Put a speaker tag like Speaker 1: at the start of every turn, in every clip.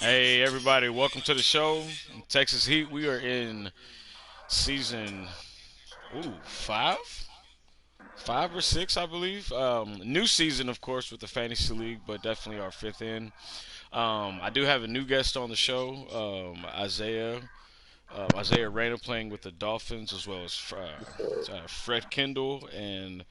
Speaker 1: Hey everybody, welcome to the show. Texas Heat. We are in season five, five or six, I believe. New season, of course, with the fantasy league, but definitely our fifth in. I do have a new guest on the show, Isaiah Reyna playing with the Dolphins, as well as Fred Kendall. And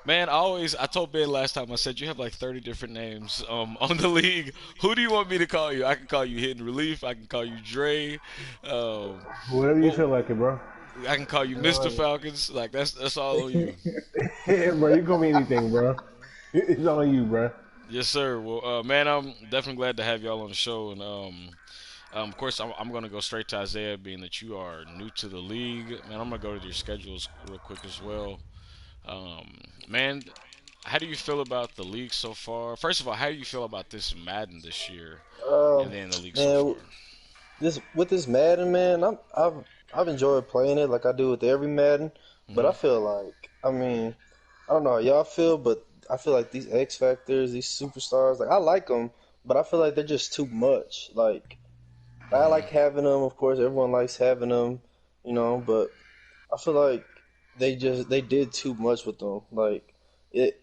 Speaker 1: man, I told Ben last time, I said you have like 30 different names on the league. Who do you want me to call you? I can call you Hidden Relief. I can call you Dre. Um,
Speaker 2: Whatever you
Speaker 1: well,
Speaker 2: feel like it, bro.
Speaker 1: I can call you
Speaker 2: You know
Speaker 1: Mr.
Speaker 2: what
Speaker 1: Falcons. Like that's all on you.
Speaker 2: I mean? Bro, you call me anything, bro. It's all on you, bro.
Speaker 1: Yes, sir. Well, man, I'm definitely glad to have y'all on the show. And of course, I'm going to go straight to Isaiah, being that you are new to the league. Man, I'm going to go to your schedules real quick as well. Man, how do you feel about the league so far? First of all, how do you feel about this Madden this year, and
Speaker 3: Um,
Speaker 1: then the league so
Speaker 3: man,
Speaker 1: far?
Speaker 3: this Madden, man, I've enjoyed playing it like I do with every Madden, but
Speaker 1: Hmm.
Speaker 3: I feel like, I don't know how y'all feel, but I feel like these X Factors, these superstars, like I like them, but I feel like they're just too much. Like, I like
Speaker 1: Hmm.
Speaker 3: having them, of course, everyone likes having them, but I feel like they did too much with them,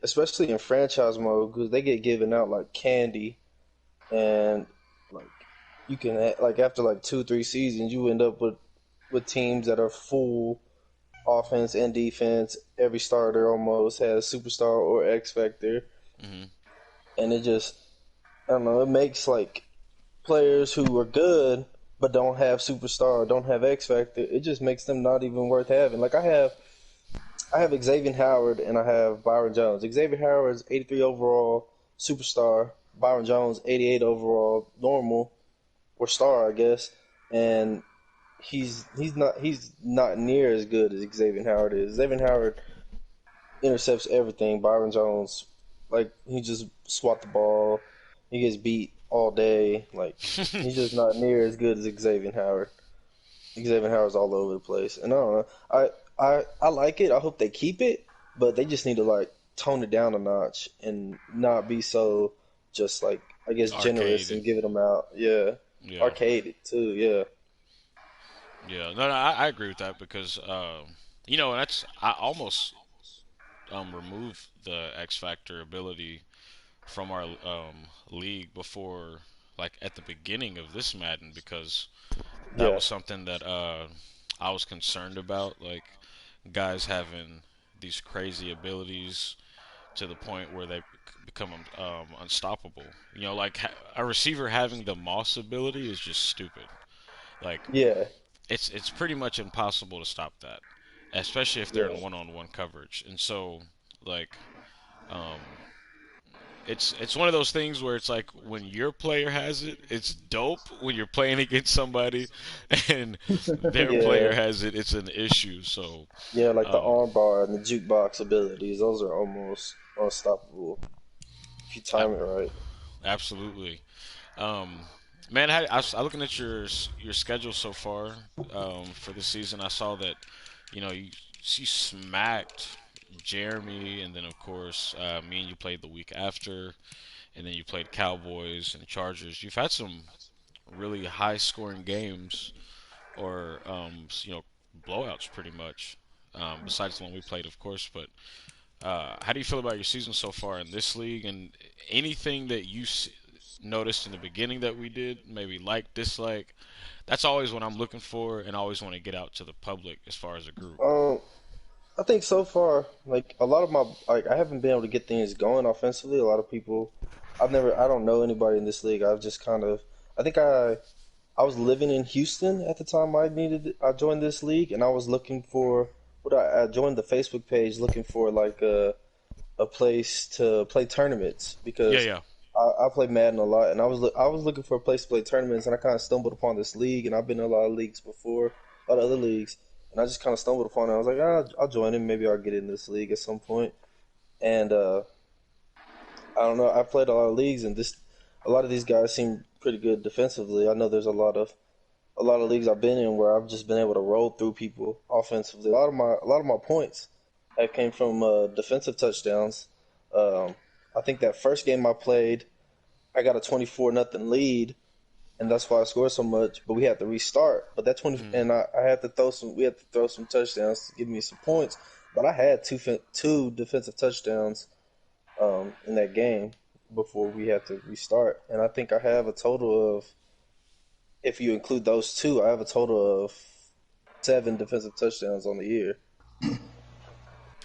Speaker 3: especially in franchise mode, because they get given out like candy and like you can like after like 2 3 seasons you end up with teams that are full offense and defense. Every starter almost has superstar or X factor,
Speaker 1: Hmm.
Speaker 3: and it just I don't know. It makes like players who are good but don't have superstar or don't have X factor. It just makes them not even worth having. Like I have Xavier Howard and I have Byron Jones. Xavier Howard is 83 overall superstar. Byron Jones 88 overall normal or star, I guess. And he's not near as good as Xavier Howard is. Xavier Howard intercepts everything. Byron Jones, like he just swat the ball. He gets beat all day. Like he's just not near as good as Xavier Howard. Xavier Howard's all over the place, and I don't know. I like it. I hope they keep it, but they just need to like tone it down a notch and not be so just like I guess generous
Speaker 1: Arcade.
Speaker 3: and giving them out. Yeah,
Speaker 1: Yeah.
Speaker 3: arcade too. Yeah.
Speaker 1: Yeah. No, I agree with that because that's I almost removed the X Factor ability from our league before, like at the beginning of this Madden, because that
Speaker 3: Yeah.
Speaker 1: was something that I was concerned about, like guys having these crazy abilities to the point where they become unstoppable. Like a receiver having the Moss ability is just stupid. Like
Speaker 3: Yeah.
Speaker 1: it's pretty much impossible to stop that, especially if they're
Speaker 3: Yeah.
Speaker 1: in one-on-one coverage. And so, like, um, it's one of those things where it's like when your player has it, it's dope. When you're playing against somebody and their
Speaker 3: Yeah.
Speaker 1: player has it, it's an issue. So,
Speaker 3: Yeah, like the
Speaker 1: um,
Speaker 3: arm bar and the jukebox abilities, those are almost unstoppable if you
Speaker 1: ab-
Speaker 3: time it right.
Speaker 1: absolutely. Um, man, I was looking at your schedule so far for this season. I saw that you smacked Jeremy, and then of course me and you played the week after, and then you played Cowboys and Chargers. You've had some really high scoring games, or blowouts pretty much. Besides the one we played, of course. But how do you feel about your season so far in this league, and anything that you noticed in the beginning that we did, maybe like, dislike? That's always what I'm looking for, and I always want to get out to the public as far as a group.
Speaker 3: Um, I think so far, like a lot of my, like I haven't been able to get things going offensively. A lot of people, I don't know anybody in this league. I've just kind of, I think I was living in Houston at the time I joined this league, and I was looking for, I joined the Facebook page looking for like a place to play tournaments
Speaker 1: Yeah,
Speaker 3: because
Speaker 1: yeah.
Speaker 3: I play Madden a lot, and I was looking for a place to play tournaments, and I kind of stumbled upon this league, and I've been in a lot of leagues before, a lot of other leagues, and I just kind of stumbled upon it. I was like, I'll join in, maybe I'll get in this league at some point, and I don't know. I played a lot of leagues, and this a lot of these guys seem pretty good defensively. I know there's a lot of leagues I've been in where I've just been able to roll through people offensively. A lot of my points have came from defensive touchdowns. Um, I think that first game I played, I got a 24 nothing lead, and that's why I scored so much. But we had to restart. But that 20,
Speaker 1: Mm.
Speaker 3: and I had to throw some. We had to throw some touchdowns to give me some points. But I had two defensive touchdowns in that game before we had to restart, and I think I have a total of, if you include those two, I have a total of seven defensive touchdowns on the year.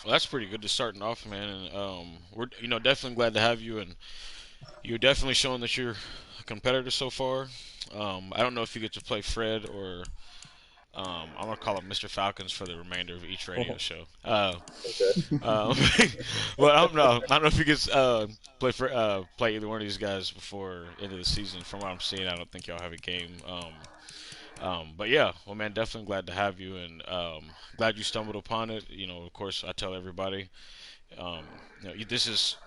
Speaker 1: Well, that's pretty good to starting off, man. And we're definitely glad to have you, and you're definitely showing that you're a competitor so far. I don't know if you get to play Fred or I'm gonna call him Mr. Falcons for the remainder of each radio show.
Speaker 3: Okay.
Speaker 1: Um, well, I don't know. I don't know if you get play either one of these guys before end of the season. From what I'm seeing, I don't think y'all have a game. But yeah, well, man, definitely glad to have you, and glad you stumbled upon it. Of course, I tell everybody, um, this is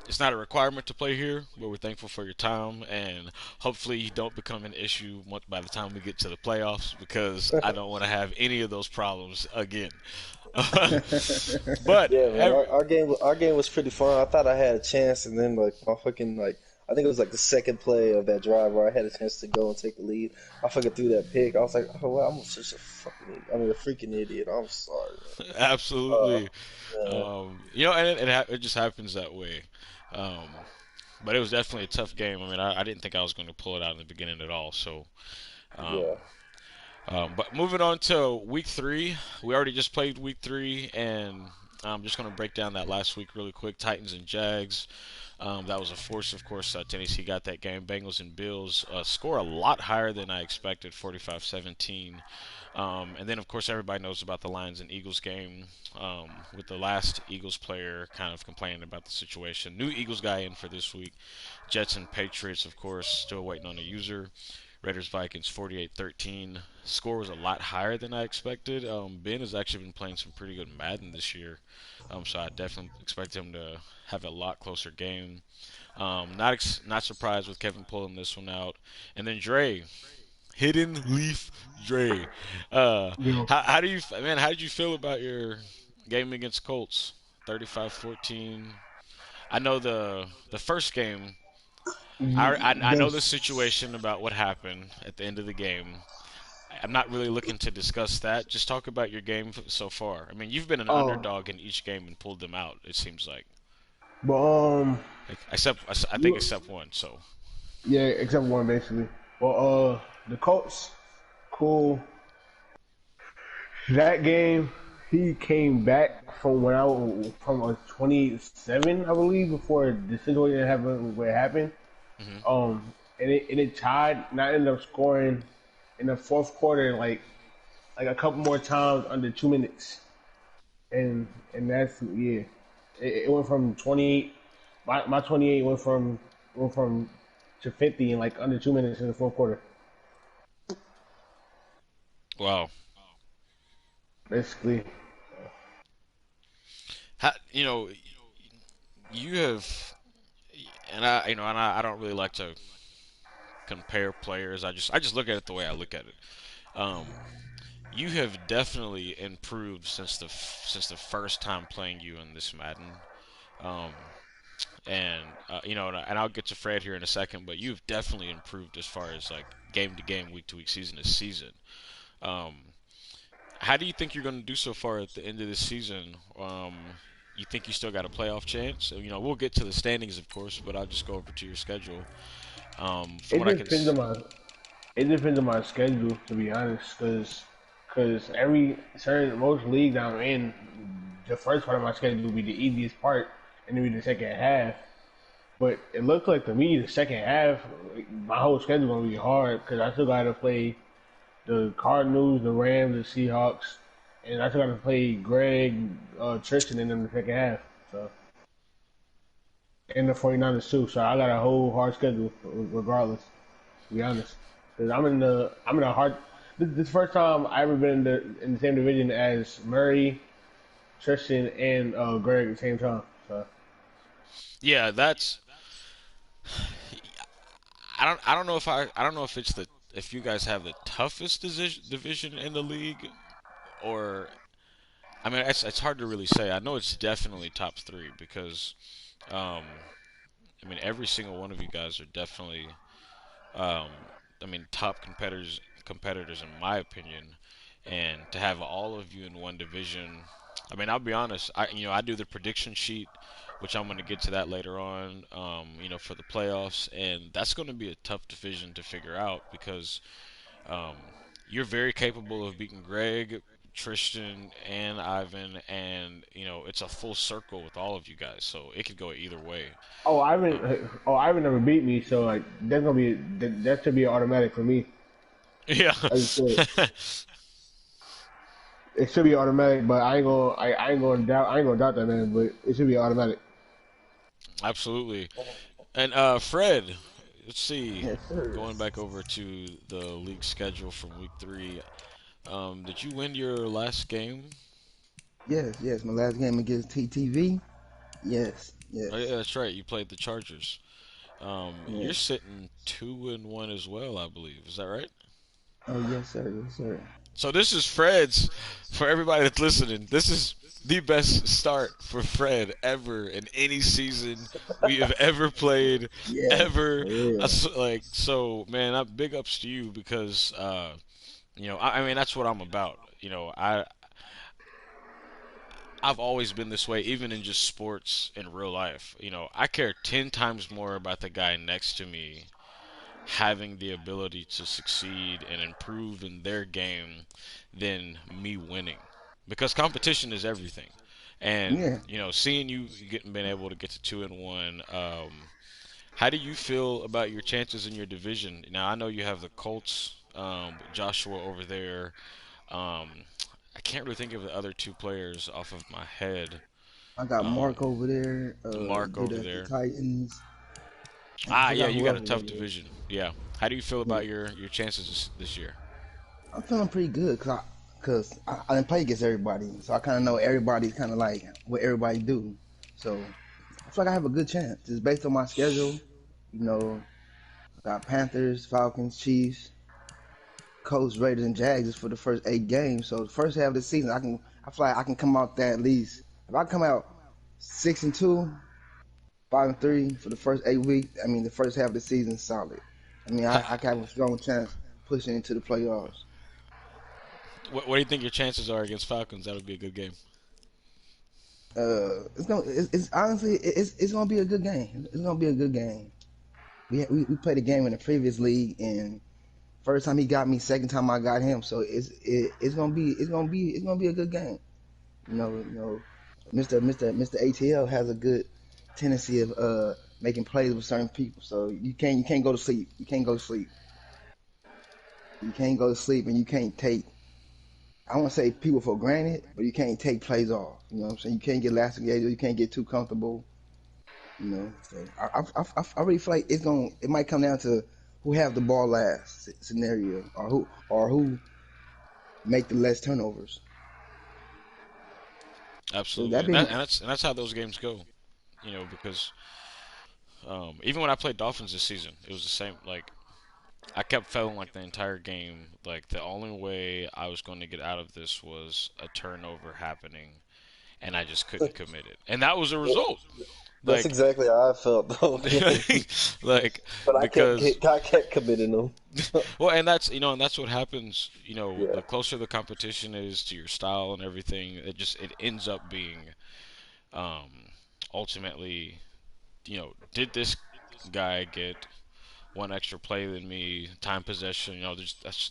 Speaker 1: it's not a requirement to play here, but we're thankful for your time, and hopefully you don't become an issue by the time we get to the playoffs, because I don't want to have any of those problems again. But
Speaker 3: Yeah, man. Our game was pretty fun. I thought I had a chance, and then like my fucking like I think it was like the second play of that drive where I had a chance to go and take the lead. I fucking threw that pick. I was like, oh, well, I'm such a fucking idiot. I mean, a freaking idiot. I'm sorry, man. Uh,
Speaker 1: absolutely,
Speaker 3: yeah,
Speaker 1: and it just happens that way. Um, but it was definitely a tough game. I mean, I didn't think I was going to pull it out in the beginning at all. So, um,
Speaker 3: yeah.
Speaker 1: but moving on to week three, we already just played week three, and I'm just going to break down that last week really quick. Titans and Jags. That was a force, of course. Tennessee got that game. Bengals and Bills score a lot higher than I expected, 45-17. And then, of course, everybody knows about the Lions and Eagles game, with the last Eagles player kind of complaining about the situation. New Eagles guy in for this week. Jets and Patriots, of course, still waiting on a user. Raiders Vikings 48-13. Score was a lot higher than I expected. Ben has actually been playing some pretty good Madden this year, so I definitely expect him to have a lot closer game. Not surprised with Kevin pulling this one out, and then Dre, Hidden Leaf Dre. How do you man? How did you feel about your game against Colts? 35-14. I know the first game. I know the situation about what happened at the end of the game. I'm not really looking to discuss that. Just talk about your game so far. I mean, you've been an
Speaker 2: Oh,
Speaker 1: underdog in each game and pulled them out. It seems
Speaker 2: but
Speaker 1: like except I think
Speaker 2: you
Speaker 1: except one. So
Speaker 2: yeah, except one basically. Well, the Colts, cool. That game, he came back from when I was from a 27, I believe, before the situation happened. Where it happened,
Speaker 1: hmm
Speaker 2: and it tied. And I ended up scoring in the fourth quarter, like a couple more times under 2 minutes, and that's yeah. It went from 28. My 28 went from to 50 in like under 2 minutes in the fourth quarter.
Speaker 1: wow,
Speaker 2: Basically,
Speaker 1: you have, and I don't really like to compare players. I just look at it the way I look at it. Um, you have definitely improved since the first time playing you in this Madden. Um, and and I'll get to Fred here in a second, but you've definitely improved as far as like game to game, week to week, season to season. Um, how do you think you're going to do so far at the end of this season? You think you still got a playoff chance? So, we'll get to the standings, of course, but I'll just go over to your schedule. From
Speaker 2: it
Speaker 1: what I can,
Speaker 2: depends on my it depends on my schedule to be honest, because every certain most leagues I'm in, the first part of my schedule will be the easiest part, and then be the second half. But it looks like to me the second half, my whole schedule gonna be hard because I still gotta play the Cardinals, the Rams, the Seahawks, and I still gotta play Greg, Tristan in them the second half. So and the 49ers too. So I got a whole hard schedule regardless. To be honest, because I'm in a hard. This is the first time I ever been in the same division as Murray, Tristan, and Greg at the same time. So
Speaker 1: yeah, that's I don't know I don't know if it's the if you guys have the toughest division in the league, or I mean it's hard to really say. I know it's definitely top three because um, I mean every single one of you guys are definitely um, I mean, top competitors in my opinion, and to have all of you in one division. I mean, I'll be honest. I do the prediction sheet, which I'm going to get to that later on. For the playoffs, and that's going to be a tough division to figure out because um, you're very capable of beating Greg, Tristan, and Ivan, and it's a full circle with all of you guys, so it could go either way.
Speaker 2: Oh,
Speaker 1: Um,
Speaker 2: Ivan never beat me, so like that's gonna be that should be automatic for me.
Speaker 1: yeah.
Speaker 2: I just said it should be automatic, but I ain't gonna doubt that man, but it should be automatic.
Speaker 1: Absolutely. And Fred, let's see.
Speaker 4: Yes, sir.
Speaker 1: Going back over to the league schedule from week 3, did you win your last game?
Speaker 4: Yes, yes. My last game against TTV. Yes,
Speaker 1: Oh yeah,
Speaker 4: yes,
Speaker 1: that's right. You played the Chargers. You're
Speaker 4: yes.
Speaker 1: sitting 2-1 as well, I believe. Is that right?
Speaker 4: Oh, yes, sir. Yes, sir.
Speaker 1: So this is Fred's. For everybody that's listening, this is the best start for Fred ever in any season we have ever played,
Speaker 4: Yes,
Speaker 1: ever.
Speaker 4: for real.
Speaker 1: Like so, man. Big ups to you because I mean that's what I'm about. I've always been this way, even in just sports in real life. I care 10 times more about the guy next to me having the ability to succeed and improve in their game than me winning. Because competition is everything. And,
Speaker 4: Yeah,
Speaker 1: seeing you getting been able to get to 2-1, how do you feel about your chances in your division? Now I know you have the Colts, Joshua over there. Um, I can't really think of the other two players off of my head.
Speaker 4: I got
Speaker 1: Um,
Speaker 4: Mark over there.
Speaker 1: Mark over
Speaker 4: The
Speaker 1: there.
Speaker 4: Titans. I
Speaker 1: Ah, yeah,
Speaker 4: forgot
Speaker 1: you
Speaker 4: who
Speaker 1: got a
Speaker 4: else was
Speaker 1: tough
Speaker 4: over there.
Speaker 1: division. Yeah. How do you feel
Speaker 4: Yeah,
Speaker 1: about your chances this year?
Speaker 4: I'm feeling pretty good I didn't play against everybody, so I kind of know everybody's kind of like what everybody do. So I feel like I have a good chance just based on my schedule. You know, I got Panthers, Falcons, Chiefs, Colts, Raiders, and Jags is for the first 8 games. So the first half of the season, I feel like I can come out there at least. If I come out 6-2, 5-3 for the first 8 weeks, I mean the first half of the season is solid. I mean I can have a strong chance pushing into the playoffs.
Speaker 1: What do you think your chances are against Falcons? That would be a good game.
Speaker 4: It's honestly it's gonna be a good game. It's gonna be a good game. We played a game in the previous league, and first time he got me, second time I got him. So it's gonna be a good game. Mr. ATL has a good tendency of making plays with certain people. So you can't go to sleep. You can't go to sleep. You can't go to sleep, and you can't take. I won't say people for granted, but you can't take plays off. You know what I'm saying? You can't get lastigated. You can't get too comfortable. So I really feel like it might come down to who have the ball last scenario, or who make the less turnovers. So
Speaker 1: Absolutely,
Speaker 4: that
Speaker 1: and
Speaker 4: being
Speaker 1: that's how those games go. Because even when I played Dolphins this season, it was the same. Like I kept feeling like the entire game, like the only way I was going to get out of this was a turnover happening, and I just couldn't commit it, and that was a result.
Speaker 3: That's
Speaker 1: Like,
Speaker 3: exactly how I felt the whole game.
Speaker 1: like
Speaker 3: But
Speaker 1: because
Speaker 3: I kept committing them.
Speaker 1: well, and that's what happens.
Speaker 3: Yeah.
Speaker 1: The closer the competition is to your style and everything, it ends up being um, ultimately, did this guy get one extra play than me, time possession?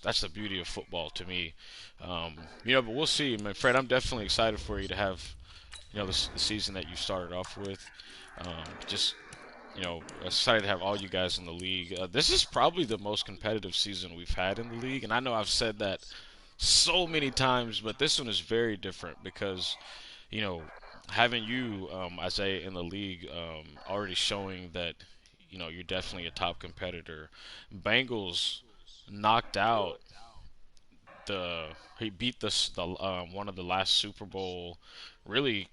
Speaker 1: That's the beauty of football to me. But we'll see, man. Fred, I'm definitely excited for you to have the season that you started off with. Just excited to have all you guys in the league. This is probably the most competitive season we've had in the league, and I know I've said that so many times, but this one is very different because you know having you, Isaiah, in the league, already showing that you're definitely a top competitor. Bengals knocked out the he beat the one of the last Super Bowl. Really,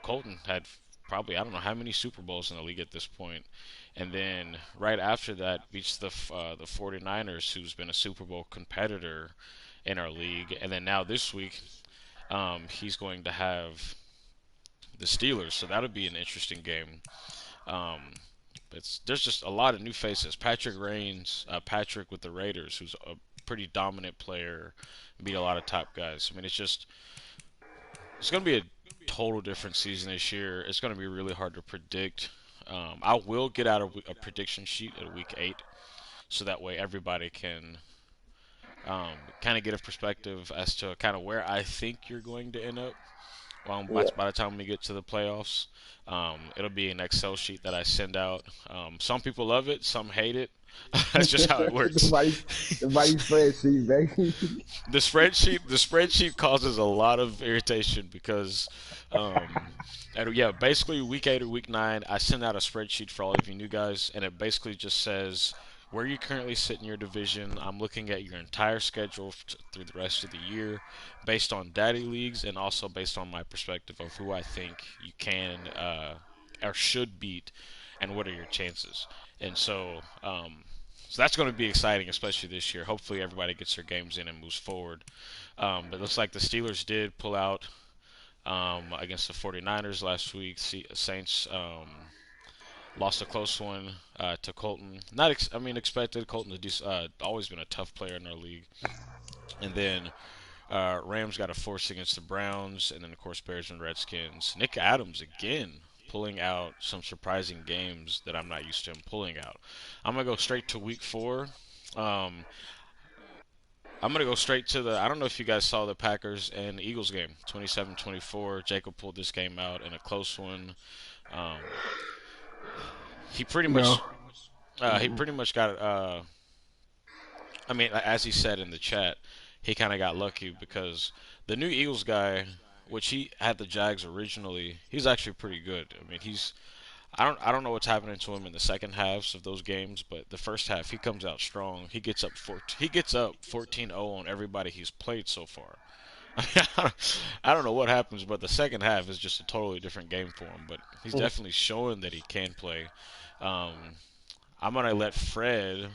Speaker 1: Colton had probably I don't know how many Super Bowls in the league at this point, and then right after that beats the 49ers, who's been a Super Bowl competitor in our league, and then now this week he's going to have the Steelers, so that'll be an interesting game. Um, there's just a lot of new faces. Patrick Reigns, Patrick with the Raiders, who's a pretty dominant player, beat a lot of top guys. I mean, it's going to be a total different season this year. It's going to be really hard to predict. I will get out a prediction sheet at week 8, so that way everybody can kind of get a perspective as to kind of where I think you're going to end up.
Speaker 3: Yeah.
Speaker 1: By the time we get to the playoffs, it'll be an Excel sheet that I send out. Some people love it, some hate it. That's just how it
Speaker 4: the
Speaker 1: works.
Speaker 4: body, the body spreadsheet, baby.
Speaker 1: The spreadsheet causes a lot of irritation because, and yeah, basically week 8 or week 9, I send out a spreadsheet for all of you new guys, and it basically just says where you currently sit in your division. I'm looking at your entire schedule through the rest of the year, based on daddy leagues and also based on my perspective of who I think you can or should beat, and what are your chances. And so that's going to be exciting, especially this year. Hopefully, everybody gets their games in and moves forward. But it looks like the Steelers did pull out against the 49ers last week. Saints lost a close one to Colton. I mean, expected. Colton has always been a tough player in our league. And then Rams got a force against the Browns, and then of course Bears and Redskins. Nick Adams again pulling out some surprising games that I'm not used to him pulling out. I'm gonna go straight to week 4. Um, I'm gonna go straight to the. I don't know if you guys saw the Packers and Eagles game, 27-24. Jacob pulled this game out in a close one. Um, he pretty
Speaker 2: No.
Speaker 1: much he pretty much got. I mean, as he said in the chat, he kind of got lucky because the new Eagles guy, which he had the Jags originally, he's actually pretty good. I mean, I don't know what's happening to him in the second halves of those games, but the first half he comes out strong. He gets up 14-0 on everybody he's played so far. I don't know what happens, but the second half is just a totally different game for him. But he's definitely showing that he can play. Um, I'm gonna let Fred,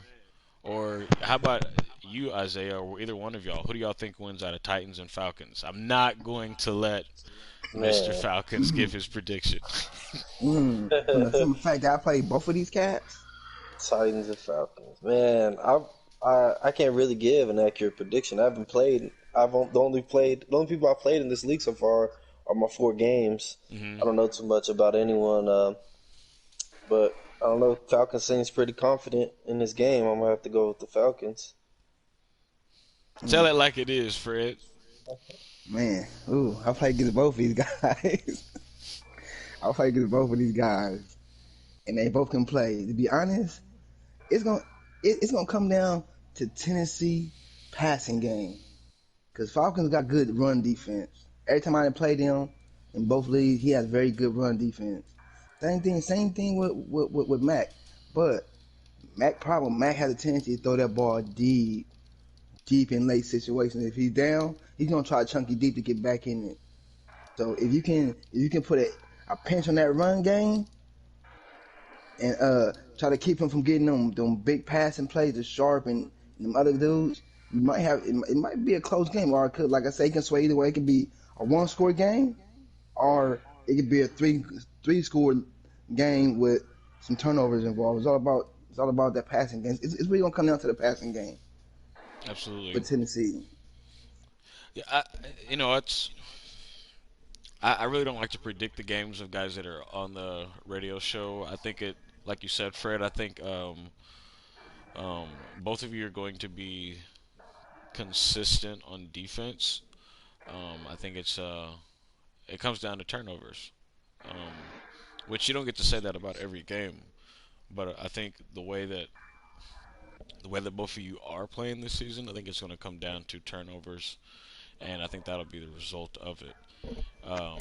Speaker 1: or how about you, Isaiah, or either one of y'all? Who do y'all think wins out of Titans and Falcons? I'm not going to let Mr.
Speaker 3: Man.
Speaker 1: Falcons give his prediction.
Speaker 4: From the simple fact that I played both of these cats.
Speaker 3: Titans and Falcons. Man, I can't really give an accurate prediction. I haven't played. The only people I've played in this league so far are my 4 games.
Speaker 1: Hmm.
Speaker 3: I don't know too much about anyone, but I don't know. Falcons seems pretty confident in this game. I'm gonna have to go with the Falcons.
Speaker 1: Tell it like it is, Fred.
Speaker 4: Man, I played against both of these guys. I played against both of these guys, and they both can play. To be honest, it's gonna come down to Tennessee passing game, because Falcons got good run defense. Every time I play them in both leagues, he has very good run defense. Same thing with Mac, but Mac has a tendency to throw that ball deep in late situations. If he's down, he's gonna try to chunk it deep to get back in it. So if you can put a pinch on that run game and try to keep him from getting them big passing plays to Sharp and them other dudes, you might have it might be a close game, or it could, like I say, it can sway either way. It could be a 1-score game, or it could be a three-score game with some turnovers involved. It's all about that passing game. It's really gonna come down to the passing game for
Speaker 1: Absolutely.
Speaker 4: Tennessee.
Speaker 1: Yeah, I really don't like to predict the games of guys that are on the radio show. I think like you said, Fred. I think both of you are going to be consistent on defense. I think it comes down to turnovers, um, which you don't get to say that about every game. But I think the way that both of you are playing this season, I think it's going to come down to turnovers, and I think that'll be the result of it. Um,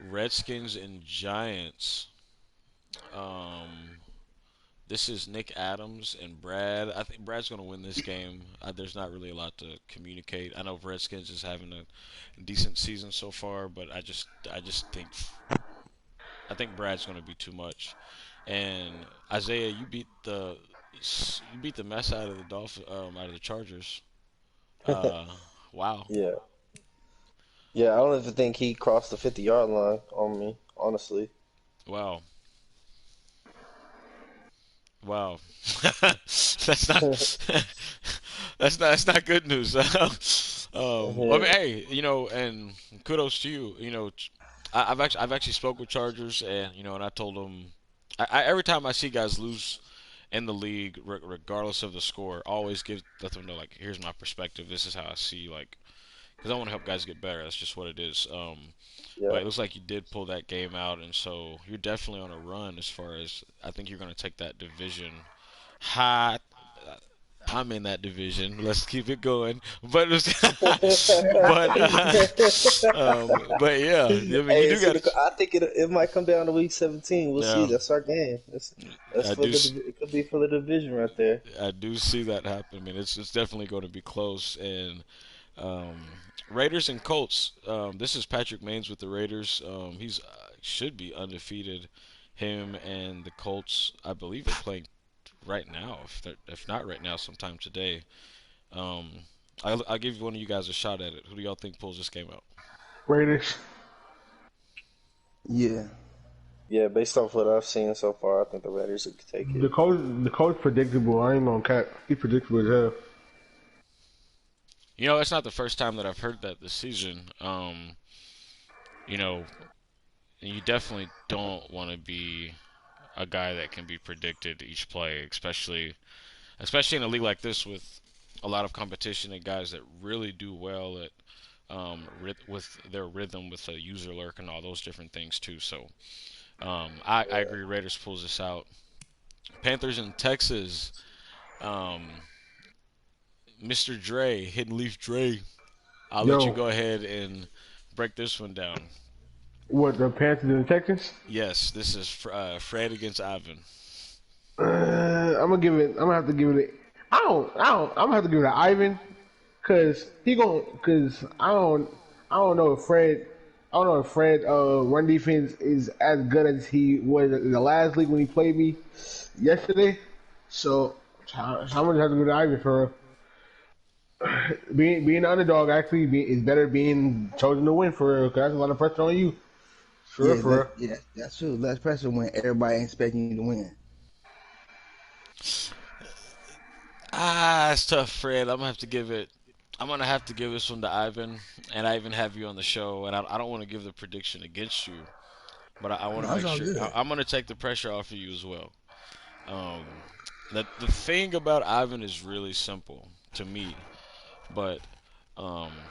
Speaker 1: Redskins and Giants. Um, this is Nick Adams and Brad. I think Brad's going to win this game. There's not really a lot to communicate. I know Redskins is having a decent season so far, but I just think Brad's going to be too much. And Isaiah, you beat the mess out of the out of the Chargers. Uh, wow.
Speaker 3: Yeah, yeah. I don't even think he crossed the 50-yard line on me. Honestly,
Speaker 1: Wow. Wow, that's not that's not good news. I mean, hey, and kudos to you. I've actually spoke with Chargers, and and I told them, every time I see guys lose in the league, regardless of the score, I always let them know, like, here's my perspective. This is how I see, like, because I want to help guys get better. That's just what it is.
Speaker 3: Yeah.
Speaker 1: But it looks like you did pull that game out, and so you're definitely on a run. As far as I think you're going to take that division high. I'm in that division. Let's keep it going. But but yeah, I mean, you
Speaker 3: Hey,
Speaker 1: do got.
Speaker 3: I think it might come down to week 17. We'll see.
Speaker 1: Yeah,
Speaker 3: That's our game. That's
Speaker 1: I
Speaker 3: for
Speaker 1: do.
Speaker 3: it could be for the division right there.
Speaker 1: I do see that happen. I mean, it's definitely going to be close. And um, Raiders and Colts. This is Patrick Maines with the Raiders. He's should be undefeated. Him and the Colts, I believe, are playing right now. If not right now, sometime today. Um, I'll give one of you guys a shot at it. Who do y'all think pulls this game out?
Speaker 2: Raiders.
Speaker 4: Yeah.
Speaker 3: Yeah, based off what I've seen so far, I think the Raiders could take it.
Speaker 2: The coach predictable. I ain't gonna cap. He predictable as hell.
Speaker 1: It's not the first time that I've heard that this season. You know, and you definitely don't want to be a guy that can be predicted each play, especially in a league like this with a lot of competition and guys that really do well at with their rhythm, with the user lurk and all those different things too. So I
Speaker 3: Yeah.
Speaker 1: agree. Raiders pulls this out. Panthers in Texas. Um, Mr. Dre, Hidden Leaf Dre. I'll let you
Speaker 2: Yo,
Speaker 1: go ahead and break this one down.
Speaker 2: what the Panthers and the Texans?
Speaker 1: Yes, this is Fred against Ivan.
Speaker 2: I'm gonna give it. I'm gonna have to give it. I'm gonna have to give it to Ivan, cause I don't know if Fred. I don't know if Fred run defense is as good as he was in the last league when he played me yesterday. So I'm gonna have to go to Ivan for being the underdog. Actually, is better being chosen to win for real. Cause that's a lot of pressure on you. For real,
Speaker 4: Yeah,
Speaker 2: for real.
Speaker 4: that's true. Less pressure when everybody ain't expecting you to win.
Speaker 1: It's tough, Fred. I'm gonna have to give it. I'm gonna have to give this one to Ivan, and I even have you on the show, and I don't want to give the prediction against you, but I want to
Speaker 4: No, it's
Speaker 1: make
Speaker 4: all
Speaker 1: sure
Speaker 4: good.
Speaker 1: I'm gonna take the pressure off of you as well. The thing about Ivan is really simple to me, but um,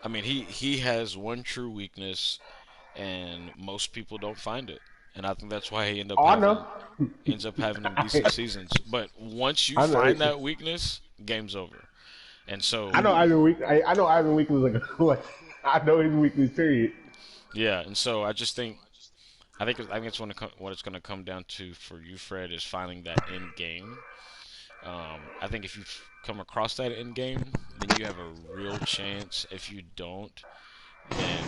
Speaker 1: I mean he has one true weakness, and most people don't find it, and I think that's why he
Speaker 2: Oh, I know.
Speaker 1: ends up having them decent seasons. But once you
Speaker 2: I know.
Speaker 1: find that weakness, game's over. And so,
Speaker 2: I know Ivan Week was like I know his weakness. Period.
Speaker 1: yeah, and so I think it's what it's going to come down to for you, Fred, is finding that end game. I think if you come across that end game, then you have a real chance. If you don't, then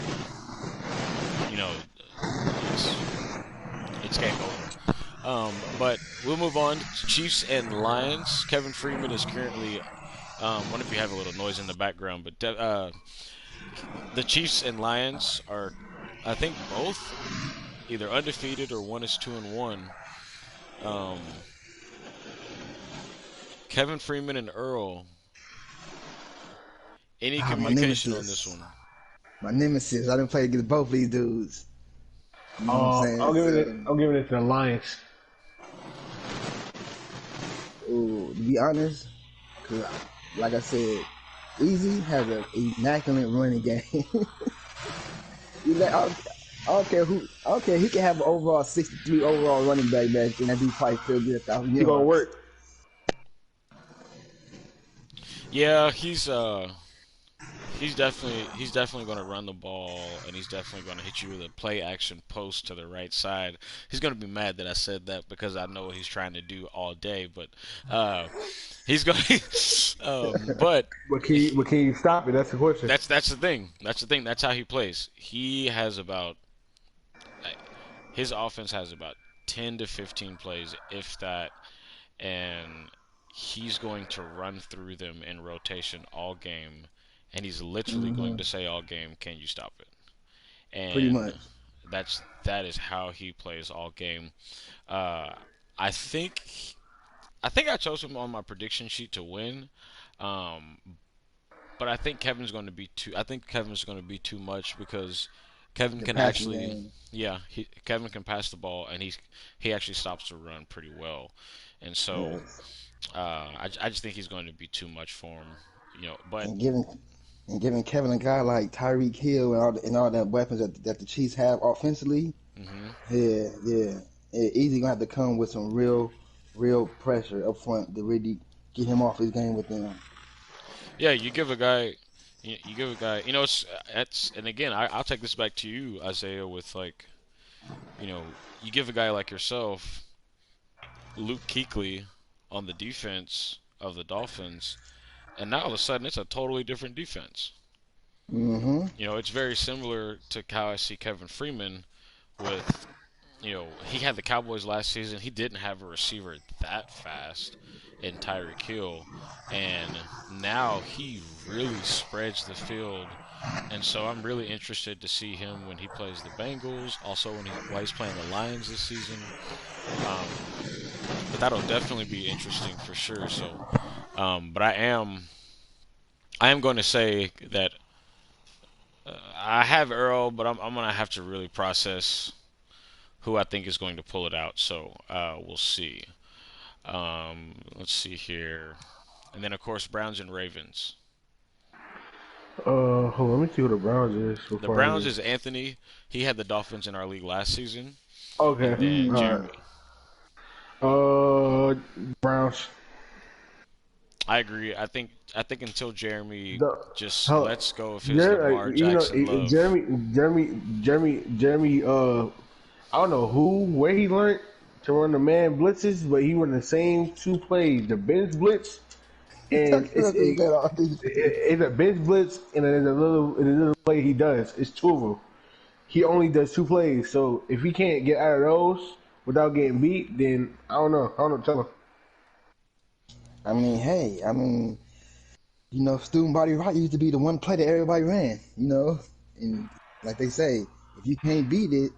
Speaker 1: you know it's it's game over. But we'll move on. Chiefs and Lions. Kevin Freeman is currently. Wonder if you have a little noise in the background, but the Chiefs and Lions are, I think, both either undefeated or one is 2-1. Um, Kevin Freeman and Earl. Any
Speaker 4: Ah, my
Speaker 1: communication on this
Speaker 4: nemesis.
Speaker 1: one?
Speaker 4: My nemesis. I didn't play against both of these dudes. You know what I'm saying?
Speaker 2: I'm giving it.
Speaker 4: So,
Speaker 2: I'm giving it to the Lions.
Speaker 4: ooh, to be honest, 'cause like I said, Easy has an immaculate running game. I don't care who. I don't care. He can have an overall 63 overall running back match, and that dude probably still get 1,000
Speaker 2: He gonna
Speaker 4: yards.
Speaker 2: work.
Speaker 1: Yeah, he's definitely going to run the ball, and he's definitely going to hit you with a play action post to the right side. He's going to be mad that I said that because I know what he's trying to do all day, but uh, he's going. But
Speaker 2: But can you stop it? That's the question.
Speaker 1: that's the thing. That's the thing. That's how he plays. His offense has about 10 to 15 plays, if that, and he's going to run through them in rotation all game, and he's literally going
Speaker 4: Hmm.
Speaker 1: to say all game, "Can you stop it?"
Speaker 4: Pretty
Speaker 1: And
Speaker 4: much.
Speaker 1: That is how he plays all game. Uh, I think I think I chose him on my prediction sheet to win. Um, but I think Kevin's going to be too. I think Kevin's going to be too much because Kevin
Speaker 4: The
Speaker 1: can
Speaker 4: passing
Speaker 1: actually,
Speaker 4: game.
Speaker 1: yeah, Kevin can pass the ball and he actually stops the run pretty well, and so
Speaker 4: Yes.
Speaker 1: I just think he's going to be too much for him, But
Speaker 4: And giving Kevin a guy like Tyreek Hill and all that weapons that the Chiefs have offensively,
Speaker 1: hmm
Speaker 4: yeah. Easy gonna have to come with some real pressure up front to really get him off his game with them.
Speaker 1: yeah, you give a guy, it's and again I'll take this back to you, Isaiah, with like you give a guy like yourself, Luke Kuechly, on the defense of the Dolphins, and now all of a sudden it's a totally different defense.
Speaker 4: Mm-hmm.
Speaker 1: It's very similar to how I see Kevin Freeman with, he had the Cowboys last season. He didn't have a receiver that fast in Tyreek Hill, and now he really spreads the field. And so I'm really interested to see him when he plays the Bengals. Also, while he's playing the Lions this season. Um, but that'll definitely be interesting for sure. So, but I am going to say that I have Earl, but I'm going to have to really process who I think is going to pull it out. So we'll see. Let's see here, and then of course Browns and Ravens.
Speaker 2: Hold on, let me see who the Browns is
Speaker 1: The
Speaker 2: before I
Speaker 1: Browns
Speaker 2: even.
Speaker 1: is Anthony. He had the Dolphins in our league last season,
Speaker 2: Okay,
Speaker 1: and then
Speaker 4: Mm.
Speaker 2: alright.
Speaker 1: Jeremy.
Speaker 2: Uh, Browns.
Speaker 1: I agree. I think until Jeremy
Speaker 2: The
Speaker 1: just
Speaker 2: how,
Speaker 1: lets go of his
Speaker 2: Jeremy,
Speaker 1: Lamar Jackson love.
Speaker 2: Jeremy. I don't know where he learned to run the man blitzes, but he run the same two plays: the bench blitz and
Speaker 4: That's what they said all defense.
Speaker 2: it's a bench blitz and then there's a little play he does. It's two of them. He only does two plays, so if he can't get out of those without getting beat, then I don't know. I don't know. Tell him.
Speaker 4: Hey, student body right used to be the one play that everybody ran, and like they say, if you can't beat it,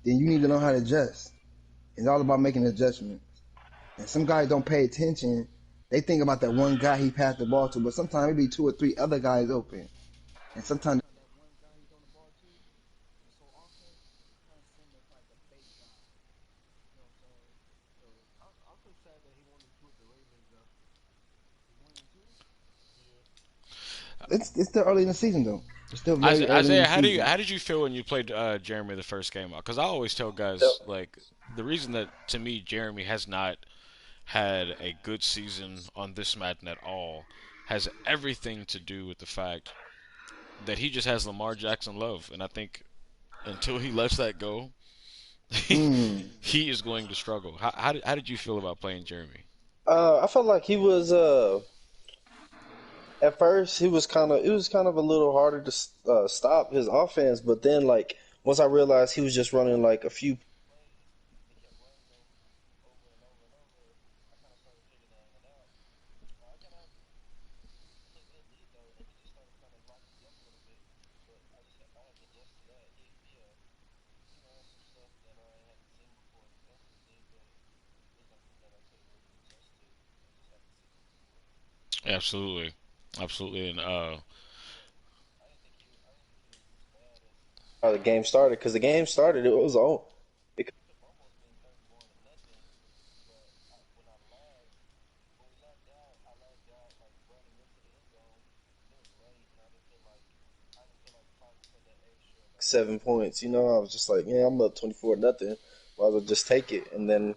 Speaker 4: then you need to know how to adjust. It's all about making adjustments. And some guys don't pay attention. They think about that one guy he passed the ball to, but sometimes it be two or three other guys open. And sometimes that one guy he throwing the ball to, and so often he kind of seems like the bait guy. You know what I'm saying? So I'm so sad that he wanted to with the Ravens. He wanted to. It's still early in the season though. It's still very early in
Speaker 1: Isaiah,
Speaker 4: the season.
Speaker 1: how did you feel when you played Jeremy the first game? Because I always tell
Speaker 3: Yep.
Speaker 1: guys like the reason that to me Jeremy has not had a good season on this Madden at all has everything to do with the fact that he just has Lamar Jackson love, and I think until he lets that go,
Speaker 4: Mm.
Speaker 1: he is going to struggle. How did you feel about playing Jeremy?
Speaker 3: I felt like he was at first he was kind of it was kind of a little harder to stop his offense, but then like once I realized he was just running like a few plays and he kept running them over and over and over, I kind of started figuring that out. I got off to a good lead though, and then he just started kind of locking me up a little bit. But I had to adjust to that. He ran some stuff that I hadn't seen before defensively, but it was something that I couldn't really adjust to. I just hadn't seen it before.
Speaker 1: Absolutely, absolutely, and
Speaker 3: I didn't think he was as bad as how the game started because the game started it was on. It could have almost been 31-0, but when when we lagged out like running into the end zone, and it was late, and I didn't feel like fighting for that extra like 7 points. I was just like, yeah, I'm up 24-0. Might as well just take it, and then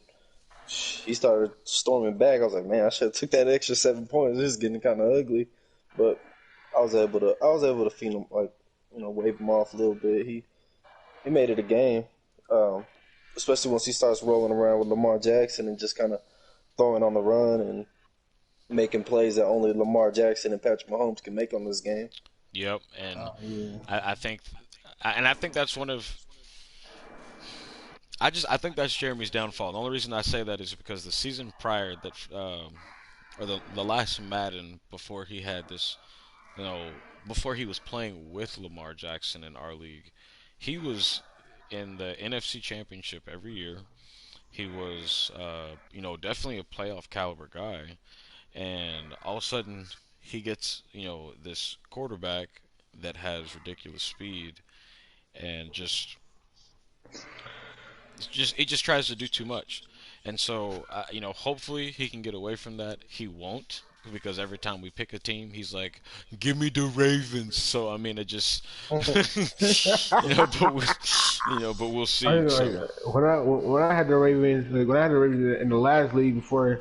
Speaker 3: he started storming back. I was like, man, I should have took that extra 7 points. This is getting kind of ugly, but I was able to feed him like wave him off a little bit. He made it a game, um, especially once he starts rolling around with Lamar Jackson and just kind of throwing on the run and making plays that only Lamar Jackson and Patrick Mahomes can make on this game.
Speaker 1: yep, and
Speaker 4: Oh yeah.
Speaker 1: I think, and I think that's one of I think that's Jeremy's downfall. The only reason I say that is because the season prior or the last Madden before he had this, before he was playing with Lamar Jackson in our league, he was in the NFC Championship every year. He was, definitely a playoff caliber guy, and all of a sudden he gets, this quarterback that has ridiculous speed and just tries to do too much. And so, hopefully he can get away from that. He won't because every time we pick a team, he's like, "Give me the Ravens." So I mean, it just, but we'll
Speaker 2: I
Speaker 1: see.
Speaker 2: think like
Speaker 1: So
Speaker 2: when I had the Ravens, like, when I had the Ravens in the last league before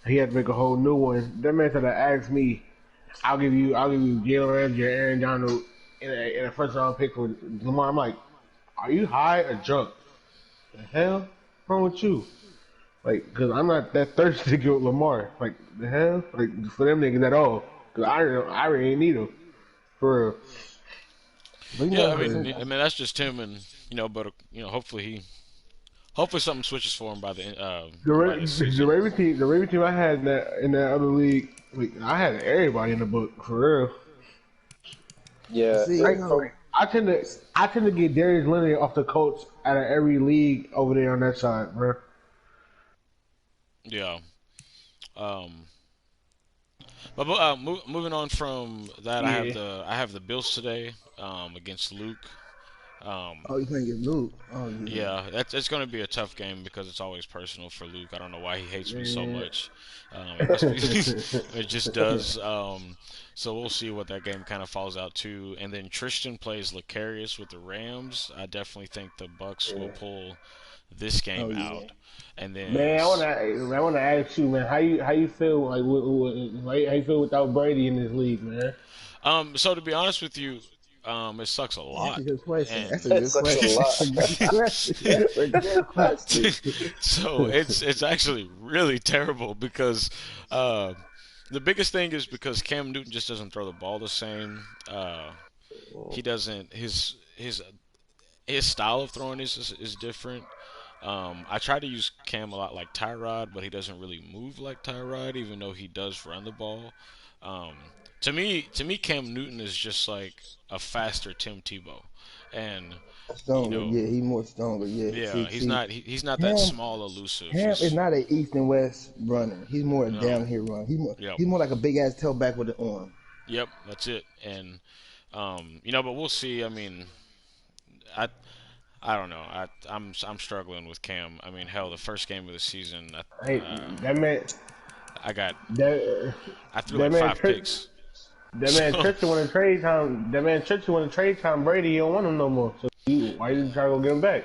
Speaker 2: he had to make a whole new one. That man said to ask me, I'll give you Jalen Ramsey or Aaron Donald in a first round pick for Lamar. I'm like, are you high or drunk? The hell wrong with you? Like, cause I'm not that thirsty to get with Lamar. Like, the hell, like for them niggas at all. Cause I really ain't need him for real. But you
Speaker 1: yeah,
Speaker 2: know,
Speaker 1: I mean that's just him, and but hopefully something switches for him by this season.
Speaker 2: The Raven team I had in that other league, like, I had everybody in the book for real.
Speaker 3: Yeah,
Speaker 4: See,
Speaker 3: and from
Speaker 2: I tend to get Darius Leonard off the Colts out of every league over there on that side, bro.
Speaker 1: Yeah. Um, but moving on from that,
Speaker 2: Yeah.
Speaker 1: I have the Bills today against Luke. Um,
Speaker 4: oh, you playing against Luke? Oh yeah.
Speaker 1: yeah, it's going to be a tough game because it's always personal for Luke. I don't know why he hates me so
Speaker 2: Man.
Speaker 1: much. It must be it just does. So we'll see what that game kind of falls out to. And then Tristan plays Lecarius with the Rams. I definitely think the Bucks will pull this
Speaker 4: Oh
Speaker 1: game
Speaker 4: yeah.
Speaker 1: out. And then
Speaker 2: Man, I wanna ask you, man, how you feel like how you feel without Brady in this league, man?
Speaker 1: So to be honest with you, it sucks a
Speaker 4: That's a
Speaker 1: lot,
Speaker 4: good question.
Speaker 1: and
Speaker 4: That's a
Speaker 3: it
Speaker 4: good
Speaker 3: sucks a
Speaker 4: question.
Speaker 3: lot.
Speaker 4: That's a good question. That's a good question.
Speaker 1: so it's actually really terrible because uh, the biggest thing is because Cam Newton just doesn't throw the ball the same. He doesn't his style of throwing is different. I try to use Cam a lot like Tyrod, but he doesn't really move like Tyrod, even though he does run the ball. Um, to me, Cam Newton is just like a faster Tim Tebow, and you
Speaker 4: Stronger,
Speaker 1: know,
Speaker 4: yeah, he more stronger, yeah.
Speaker 1: yeah,
Speaker 4: See, see,
Speaker 1: he's not that
Speaker 4: Cam,
Speaker 1: small elusive.
Speaker 4: Cam is
Speaker 1: He's
Speaker 4: not an east and west runner. He's more a
Speaker 1: no,
Speaker 4: downhill runner.
Speaker 1: yep,
Speaker 4: He's more like a big ass tailback with an arm.
Speaker 1: yep, that's it. And but we'll see. I mean, I I don't know. I'm struggling with Cam. I mean, hell, the first game of the season,
Speaker 2: Hey, that man,
Speaker 1: I got
Speaker 2: that
Speaker 1: I threw
Speaker 2: that
Speaker 1: like
Speaker 2: man,
Speaker 1: five picks.
Speaker 2: that man
Speaker 1: So
Speaker 2: Churchill want to trade Tom. That man Churchill want to trade Tom Brady. He don't want him no more. So why you try to go get him back?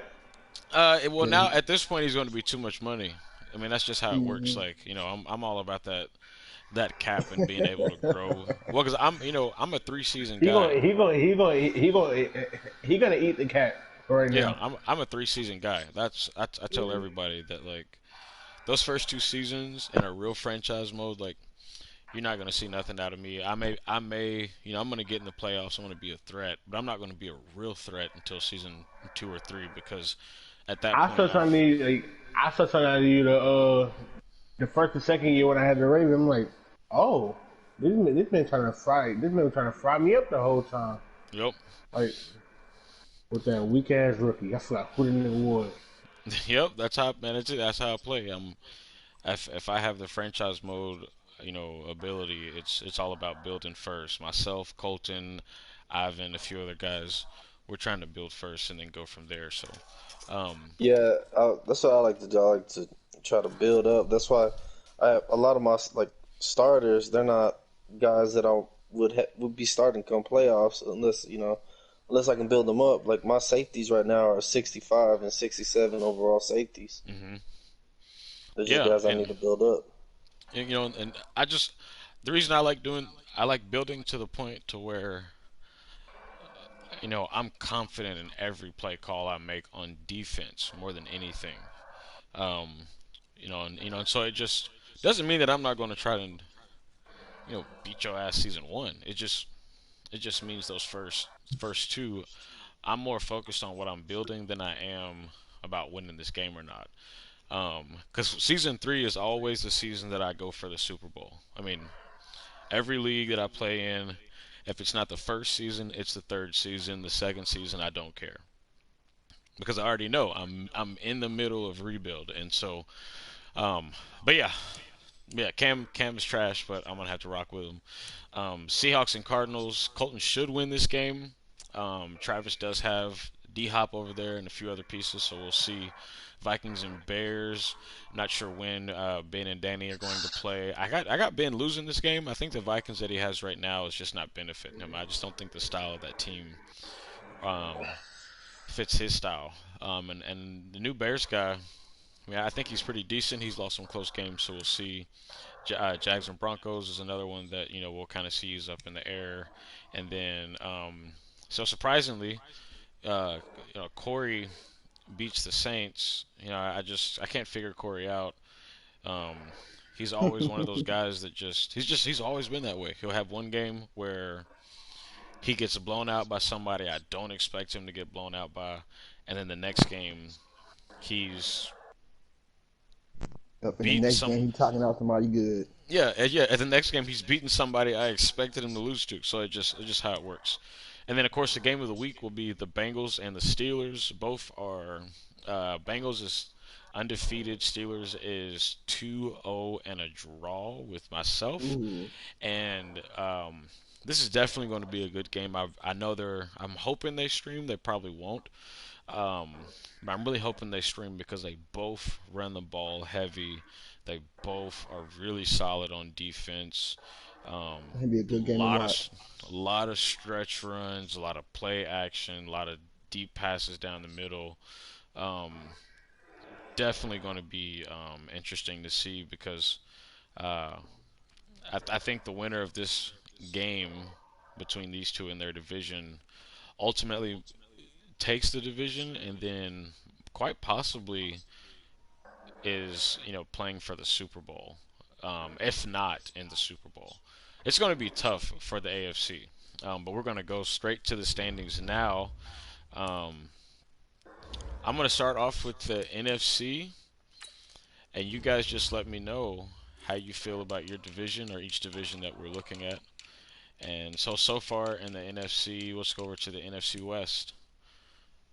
Speaker 1: well,
Speaker 4: Yeah,
Speaker 1: now at this point, he's going to be too much money. I mean, that's just how it works.
Speaker 4: mhm.
Speaker 1: Like, I'm all about that cap and being able to grow. Well, because I'm a 3 season
Speaker 2: He
Speaker 1: guy.
Speaker 2: gonna he gonna he gonna he gonna he gonna eat the cat right
Speaker 1: Yeah,
Speaker 2: now.
Speaker 1: I'm a 3 season guy. I tell everybody that like those first 2 seasons in a real franchise mode, like you're not gonna see nothing out of me. I may I'm gonna get in the playoffs. I'm gonna be a threat, but I'm not gonna be a real threat until season 2 or 3 because at that
Speaker 2: I
Speaker 1: point
Speaker 2: still trying to need like I still trying to need the first and second year when I had the Ravens. I'm like, oh, this man trying to fry this man was trying to fry me up the whole time.
Speaker 1: yep.
Speaker 2: Like with that weak ass rookie. I forgot who the nigga was.
Speaker 1: Yep, that's how man. That's how I play. If I have the franchise mode, ability, it's all about building first. Myself, Colton, Ivan, a few other guys, we're trying to build first and then go from there. So, um,
Speaker 3: Yeah, that's what I like to do. I like to try to build up. That's why I have a lot of my like starters. They're not guys that I would be starting come playoffs unless I can build them up. Like my safeties right now are 65 and 67 overall safeties.
Speaker 1: hmm
Speaker 3: They're just
Speaker 1: yeah,
Speaker 3: guys I need to build up.
Speaker 1: and the reason I like building to the point to where I'm confident in every play call I make on defense more than anything. Um, and so it just doesn't mean that I'm not going to try to beat your ass season one. It just means those first two, I'm more focused on what I'm building than I am about winning this game or not. Because season three is always the season that I go for the Super Bowl. I mean, every league that I play in, if it's not the first season, it's the third season. The second season, I don't care. because I already know I'm in the middle of rebuild, and so um, but yeah, Cam's trash, but I'm gonna have to rock with him. Seahawks and Cardinals. Colton should win this game. Travis does have D Hop over there and a few other pieces, so we'll see. Vikings and Bears. I'm not sure when Ben and Danny are going to play. I got Ben losing this game. I think the Vikings that he has right now is just not benefiting him. I just don't think the style of that team um, fits his style. And the new Bears guy. I mean, I think he's pretty decent. He's lost some close games, so we'll see. Jags and Broncos is another one that we'll kind of see is up in the air, and then so surprisingly, uh, Corey beats the Saints. I can't figure Corey out. Um, he's always one of those guys that he's always been that way. He'll have one game where he gets blown out by somebody I don't expect him to get blown out by, and then the next game he's
Speaker 4: Up in the
Speaker 1: beating
Speaker 4: next
Speaker 1: some
Speaker 4: game, he talking out somebody good.
Speaker 1: yeah. At the next game, he's beating somebody I expected him to lose to. So it's just how it works. And then of course the game of the week will be the Bengals and the Steelers. Both are Bengals is undefeated. Steelers is 2-0 and a draw with myself.
Speaker 4: Ooh.
Speaker 1: And this is definitely going to be a good game. I know I'm hoping they stream. They probably won't. Um, but I'm really hoping they stream because they both run the ball heavy. They both are really solid on defense.
Speaker 4: That'd be a good game to
Speaker 1: Lot
Speaker 4: watch.
Speaker 1: of a lot of stretch runs, a lot of play action, a lot of deep passes down the middle. Um, Definitely going to be interesting to see because uh, I think the winner of this game between these two in their division ultimately takes the division and then quite possibly is playing for the Super Bowl, if not in the Super Bowl. It's going to be tough for the AFC, but we're going to go straight to the standings now. Um, I'm going to start off with the NFC, and you guys just let me know how you feel about your division or each division that we're looking at. And so far in the NFC, let's go over to the NFC West.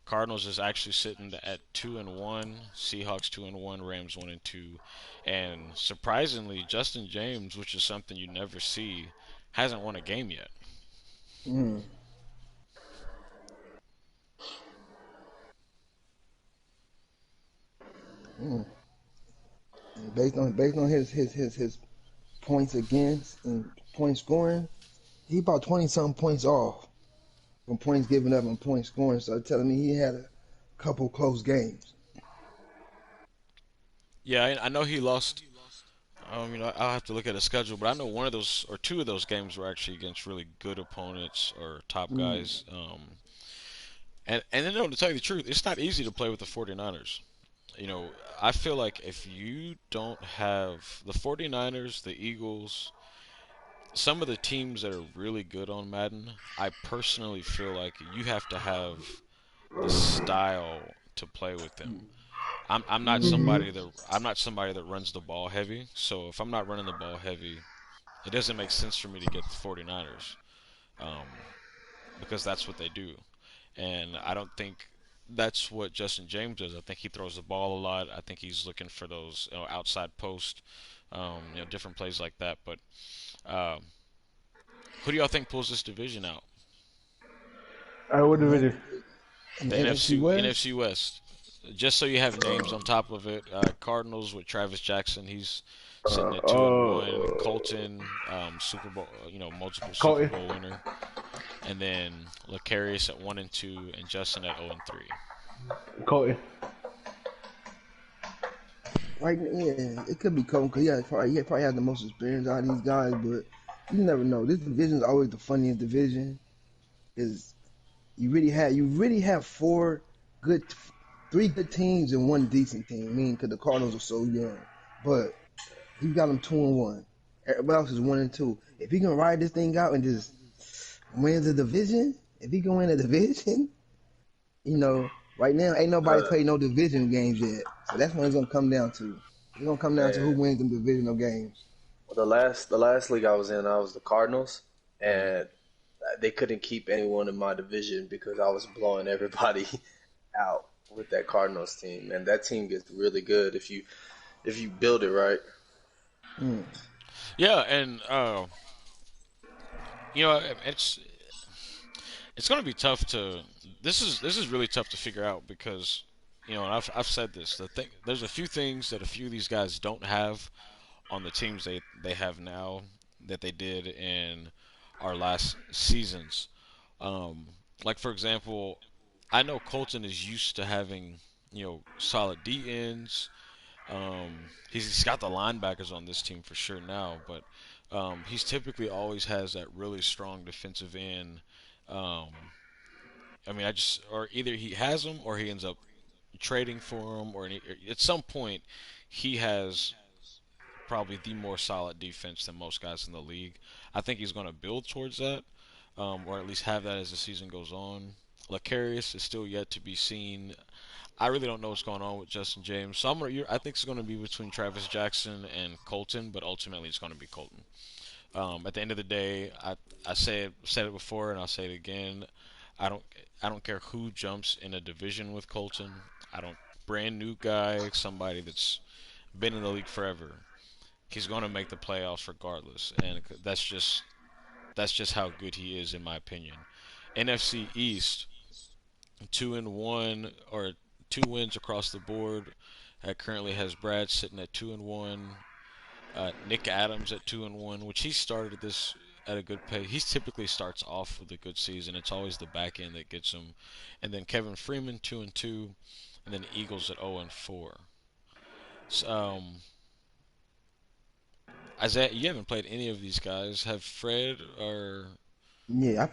Speaker 1: Cardinals is actually sitting at 2-1, Seahawks 2-1, Rams 1-2, and surprisingly, Justin James, which is something you never see, hasn't won a game yet.
Speaker 4: Mm. Mm. Based on his points against and point scoring, he about 20 something points off from points given up and points scoring. So telling me he had a couple close games.
Speaker 1: Yeah, I know he lost. I'll have to look at the schedule, but I know one of those or two of those games were actually against really good opponents or top
Speaker 4: Mm.
Speaker 1: guys. And then, to tell you the truth, it's not easy to play with the 49ers. I feel like if you don't have the 49ers, the Eagles, some of the teams that are really good on Madden, I personally feel like you have to have the style to play with them.
Speaker 4: Mm-hmm.
Speaker 1: I'm not somebody that runs the ball heavy. So if I'm not running the ball heavy, it doesn't make sense for me to get the 49ers um, because that's what they do. And I don't think that's what Justin James does. I think he throws the ball a lot. I think he's looking for those outside post, different plays like that. But um, who do y'all think pulls this division out?
Speaker 2: what
Speaker 4: And
Speaker 2: division?
Speaker 4: in the
Speaker 1: The
Speaker 4: NFC West,
Speaker 1: NFC West. Just so you have names on top of it, Cardinals with Travis Jackson. He's sitting at two and
Speaker 2: Uh,
Speaker 1: one. Colton, Super Bowl, multiple Super
Speaker 2: Colton.
Speaker 1: Bowl winner, and then Lecarius at 1-2, and Justin at 0-3.
Speaker 2: Colton.
Speaker 4: right? Yeah, it could be Cole because he probably had the most experience out of these guys, but you never know. This division is always the funniest division. Is you really have good, three good teams and one decent team. I mean, because the Cardinals are so young, but he got them 2-1. Everybody else is 1-2. If he can ride this thing out and just win the division, if he can win the division, you know, right now ain't nobody
Speaker 3: Uh,
Speaker 4: played no division games yet. So that's what it's gonna come down to. It's gonna come down to who
Speaker 3: man,
Speaker 4: wins them divisional games.
Speaker 3: the last league I was in, I was the Cardinals,
Speaker 1: Mm-hmm.
Speaker 3: and they couldn't keep anyone in my division because I was blowing everybody out. with that Cardinals team, and that team gets really good if you build it right.
Speaker 4: Mm.
Speaker 1: Yeah, and you know, it's going to be tough to. This is really tough to figure out because and I've said this. There's a few things that a few of these guys don't have on the teams they have now that they did in our last seasons. Um, like for example, I know Colton is used to having solid D ends. He's got the linebackers on this team for sure now, but he's typically always has that really strong defensive end. Um, I mean, I just or either he has them or he ends up trading for them, or at some point he has probably the more solid defense than most guys in the league. I think he's going to build towards that, or at least have that as the season goes on. Lecarius is still yet to be seen. I really don't know what's going on with Justin James. So I think it's going to be between Travis Jackson and Colton, but ultimately it's going to be Colton. At the end of the day, said it before and I'll say it again. I don't I don't care who jumps in a division with Colton. I don't brand new guy, somebody that's been in the league forever. He's going to make the playoffs regardless, and that's just how good he is in my opinion. NFC East, 2-1 or 2 wins across the board. Currently has Brad sitting at 2-1. Nick Adams at 2-1, which he started this at a good pace. He typically starts off with a good season. It's always the back end that gets him. And then Kevin Freeman 2-2, and then Eagles at 0-4. So, Isaiah, you haven't played any of these guys. Have Fred or
Speaker 4: Yeah, I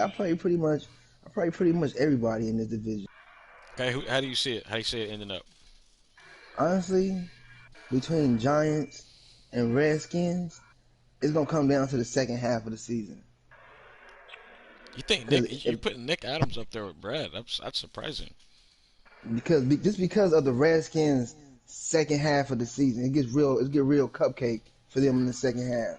Speaker 4: play pretty much. I play pretty much everybody in this division.
Speaker 1: okay? How do you see it? How do you see it ending up?
Speaker 4: Honestly, between Giants and Redskins, it's gonna come down to the second half of the season.
Speaker 1: You think
Speaker 4: Because
Speaker 1: Nick? You putting Nick Adams up there with Brad? That's surprising.
Speaker 4: just because of the Redskins' second half of the season, it get real cupcake for them in the second half.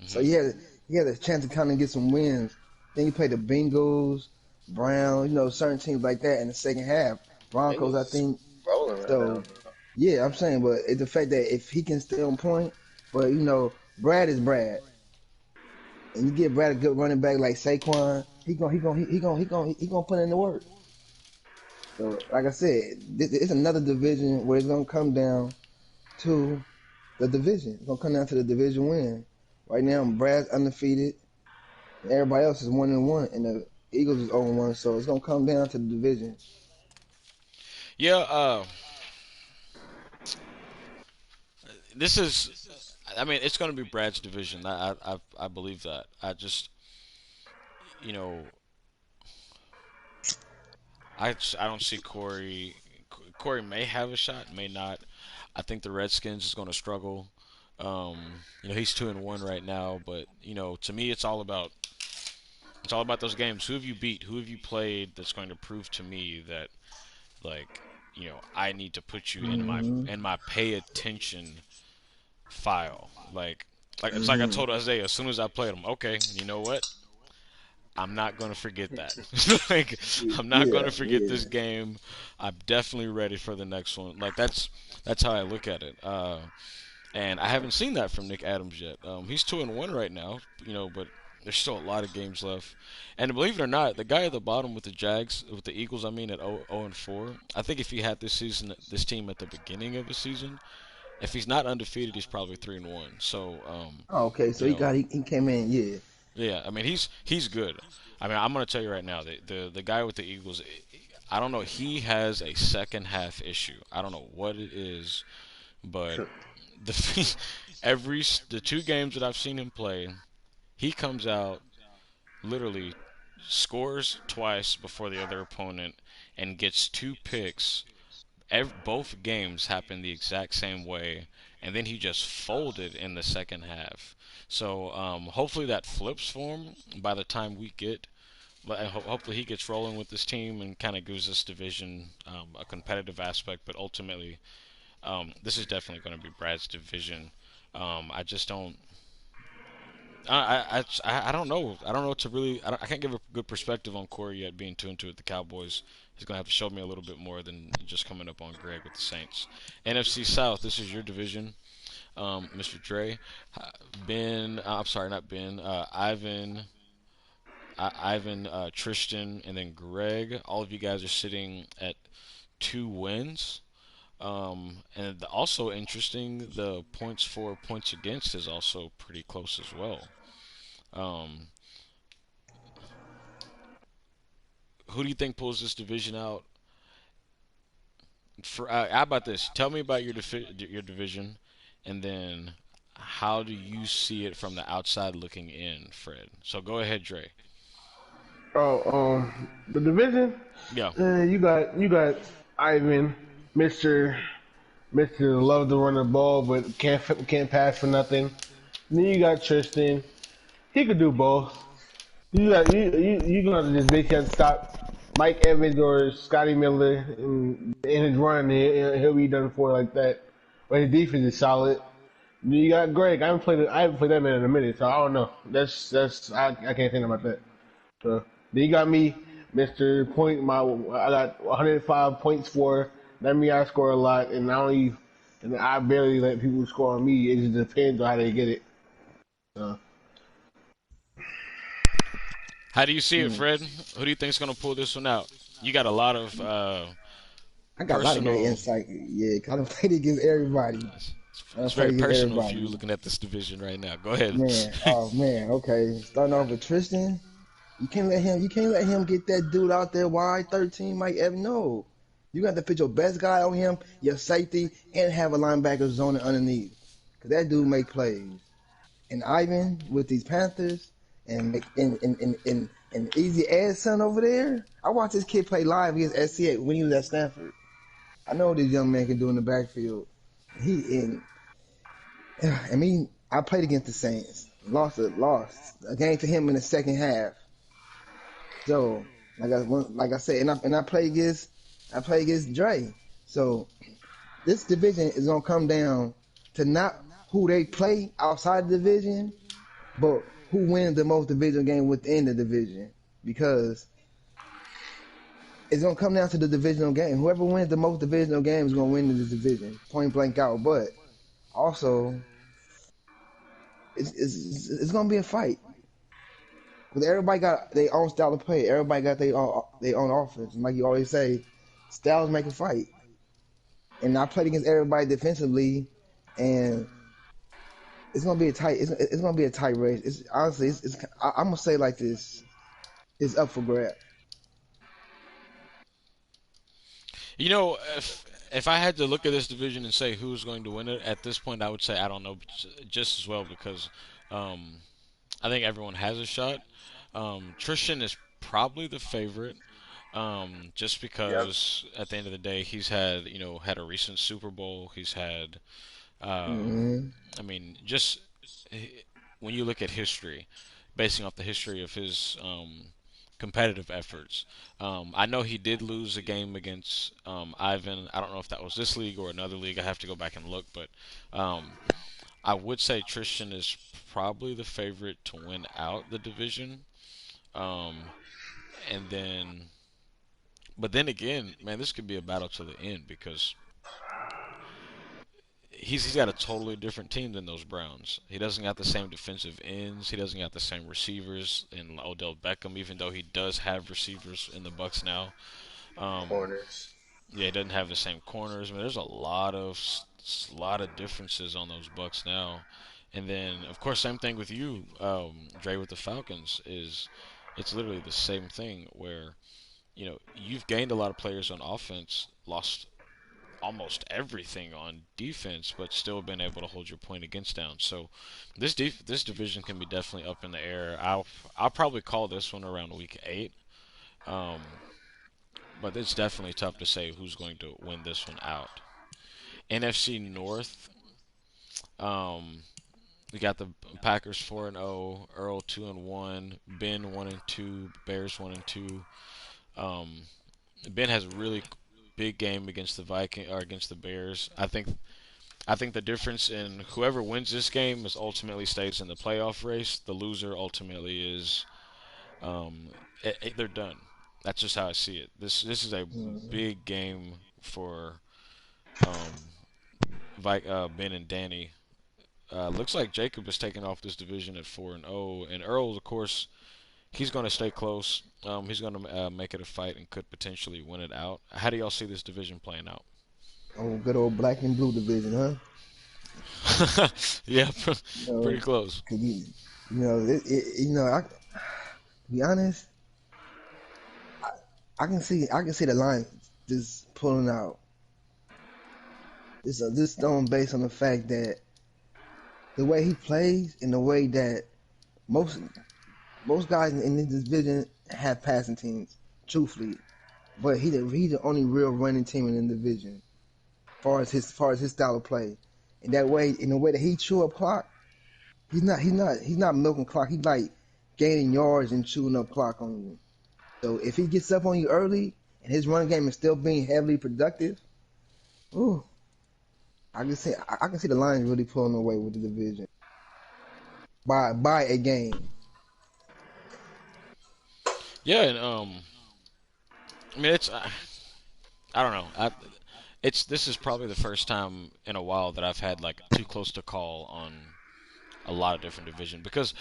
Speaker 4: So
Speaker 1: Hmm.
Speaker 4: you had a chance to kind of get some wins. Then you play the Bengals, Browns, certain teams like that in the second half. Broncos,
Speaker 3: Bengals
Speaker 4: I
Speaker 3: is
Speaker 4: think.
Speaker 3: rolling right now.
Speaker 4: So yeah, I'm saying, but it's the fact that if he can stay on point, but Brad is Brad, and you get Brad a good running back like Saquon, he gonna put in the work. So like I said, it's another division where it's gonna come down to the division. It's gonna come down to the division win. Right now, Brad's undefeated, and everybody else is 1-1, and the Eagles is 0-1. So it's gonna come down to the division.
Speaker 1: Yeah. This is. I mean, it's going to be Brad's division. I believe that. You know, I don't see Corey. Corey may have a shot, may not. I think the Redskins is going to struggle. He's 2-1 right now, but to me, it's all about those games. Who have you beat? Who have you played? That's going to prove to me that like I need to put you in my
Speaker 4: Hmm.
Speaker 1: pay attention file. Like it's like I
Speaker 4: Hmm.
Speaker 1: told Isaiah as soon as I played him. Okay, you know what? I'm not gonna forget that. Like I'm not
Speaker 4: Yeah,
Speaker 1: gonna forget
Speaker 4: yeah.
Speaker 1: this game. I'm definitely ready for the next one. Like that's how I look at it. And I haven't seen that from Nick Adams yet. He's 2-1 right now, but there's still a lot of games left. And believe it or not, the guy at the bottom with the Jags, with the Eagles, I mean, at 0-4. I think if he had this team at the beginning of the season, if he's not undefeated, he's probably 3-1. So,
Speaker 4: Oh, okay, so
Speaker 1: you know,
Speaker 4: he came in, yeah.
Speaker 1: yeah, I mean, he's good. I mean, I'm gonna tell you right now, the guy with the Eagles, I don't know, he has a second half issue. I don't know what it is, but the the 2 games that I've seen him play, he comes out literally scores twice before the other opponent and gets 2 picks. Both games happened the exact same way, and then he just folded in the second half. So hopefully that flips for him by the time we get. Hopefully he gets rolling with this team and kind of gives this division a competitive aspect. But ultimately, this is definitely going to be Brad's division. I just don't. I don't know. I don't know what to really. I can't give a good perspective on Corey yet, being 2-2 with the Cowboys. He's gonna have to show me a little bit more than just coming up on Greg with the Saints. NFC South. This is your division, Mr. Dre. Ben. I'm sorry, not Ben. Ivan, Tristan, and then Greg. All of you guys are sitting at 2 wins. And also interesting, the points for, points against is also pretty close as well. Um, who do you think pulls this division out? For how about this? Tell me about your division, and then how do you see it from the outside looking in, Fred? So go ahead, Dre.
Speaker 2: Oh, the division.
Speaker 1: Yeah.
Speaker 2: You got Ivan, Mister love to run the ball, but can't pass for nothing. Then you got Tristan. He could do both. You gonna just basically have to stop Mike Evans or Scotty Miller in his run. He'll be done for like that. But his defense is solid. Then you got Greg. I haven't played that man in a minute, so I don't know. I can't think about that. So then you got me, Mister Point. I got 105 points for. That means I score a lot, and I barely let people score on me. It just depends on how they get it. So
Speaker 1: How do you see it,
Speaker 4: Hmm.
Speaker 1: Fred? Who do you think is gonna pull this one out? You got a lot of
Speaker 4: I got a lot of great
Speaker 1: personal.
Speaker 4: insight. Yeah, 'cause I done played against everybody. I done
Speaker 1: It's very
Speaker 4: played against
Speaker 1: personal for you
Speaker 4: everybody.
Speaker 1: looking at this division right now. Go ahead.
Speaker 4: Man, oh man, okay. Starting off with Tristan, you can't let him get that dude out there wide 13, Mike Evans. No. You got to put your best guy on him, your safety, and have a linebacker zoning underneath. Cause that dude make plays. And Ivan with these Panthers and Easy Edson over there. I watched this kid play live against SCA when he was at Stanford. I know what this young man can do in the backfield. He and I mean, I played against the Saints. Lost a game to him in the second half. So, like I said, and I play against Dre. So this division is gonna come down to not who they play outside the division, but who wins the most divisional game within the division. Because it's gonna come down to the divisional game. Whoever wins the most divisional games is gonna win the division, point blank out. But also, it's gonna be a fight. Because everybody got their own style of play. Everybody got their own offense. And like you always say, styles make a fight. And I played against everybody defensively, and it's gonna be a tight race. It's honestly, I'm gonna say like this: it's up for grabs.
Speaker 1: You know, if I had to look at this division and say who's going to win it at this point, I would say I don't know just as well because um, I think everyone has a shot. Tristan is probably the favorite, just
Speaker 3: Yep.
Speaker 1: because at the end of the day he's had had a recent Super Bowl. He's had, um,
Speaker 4: Hmm.
Speaker 1: I mean, just eh, when you look at history, basing off the history of his competitive efforts. I know he did lose a game against Ivan. I don't know if that was this league or another league. I have to go back and look, but um, I would say Tristan is probably the favorite to win out the division. Um, and then, but then again, man, this could be a battle to the end because he's got a totally different team than those Browns. He doesn't got the same defensive ends. He doesn't got the same receivers in Odell Beckham, even though he does have receivers in the Bucks now. Um,
Speaker 3: Corners.
Speaker 1: yeah, he doesn't have the same corners. I mean, there's a lot of differences on those Bucks now. And then, of course, same thing with you, Dre, with the Falcons. Is it's literally the same thing where you've gained a lot of players on offense, lost almost everything on defense, but still been able to hold your point against down. So this division can be definitely up in the air. I'll probably call this one around week 8. Um, but it's definitely tough to say who's going to win this one out. NFC North, um, we got the Packers 4-0, Earl 2-1, Ben 1-2, Bears 1-2. Um, Ben has a really big game against the Viking or against the Bears. I think I think the difference in whoever wins this game is ultimately stays in the playoff race. The loser ultimately is they're done. That's just how I see it. This is a
Speaker 4: Mm.
Speaker 1: big game for um, Ben and Danny. Looks like Jacob is taking off this division at 4-0, and Earl, of course, he's going to stay close. He's going to make it a fight and could potentially win it out. How do y'all see this division playing out?
Speaker 4: Oh, good old black and blue division, huh?
Speaker 1: Yeah,
Speaker 4: You
Speaker 1: pretty
Speaker 4: know,
Speaker 1: close.
Speaker 4: 'cause to be honest, I can see the line just pulling out. This stone based on the fact that the way he plays and the way that most most guys in this division have passing teams, truthfully. But he the only real running team in the division, far as his style of play. And that way, in the way that he chew up clock, he's not milking clock. He's like gaining yards and chewing up clock on you. So if he gets up on you early and his running game is still being heavily productive, ooh, I can see the Lions really pulling away with the division by a game.
Speaker 1: Yeah, and I mean I don't know. It's this is probably the first time in a while that I've had like too close to call on a lot of different division because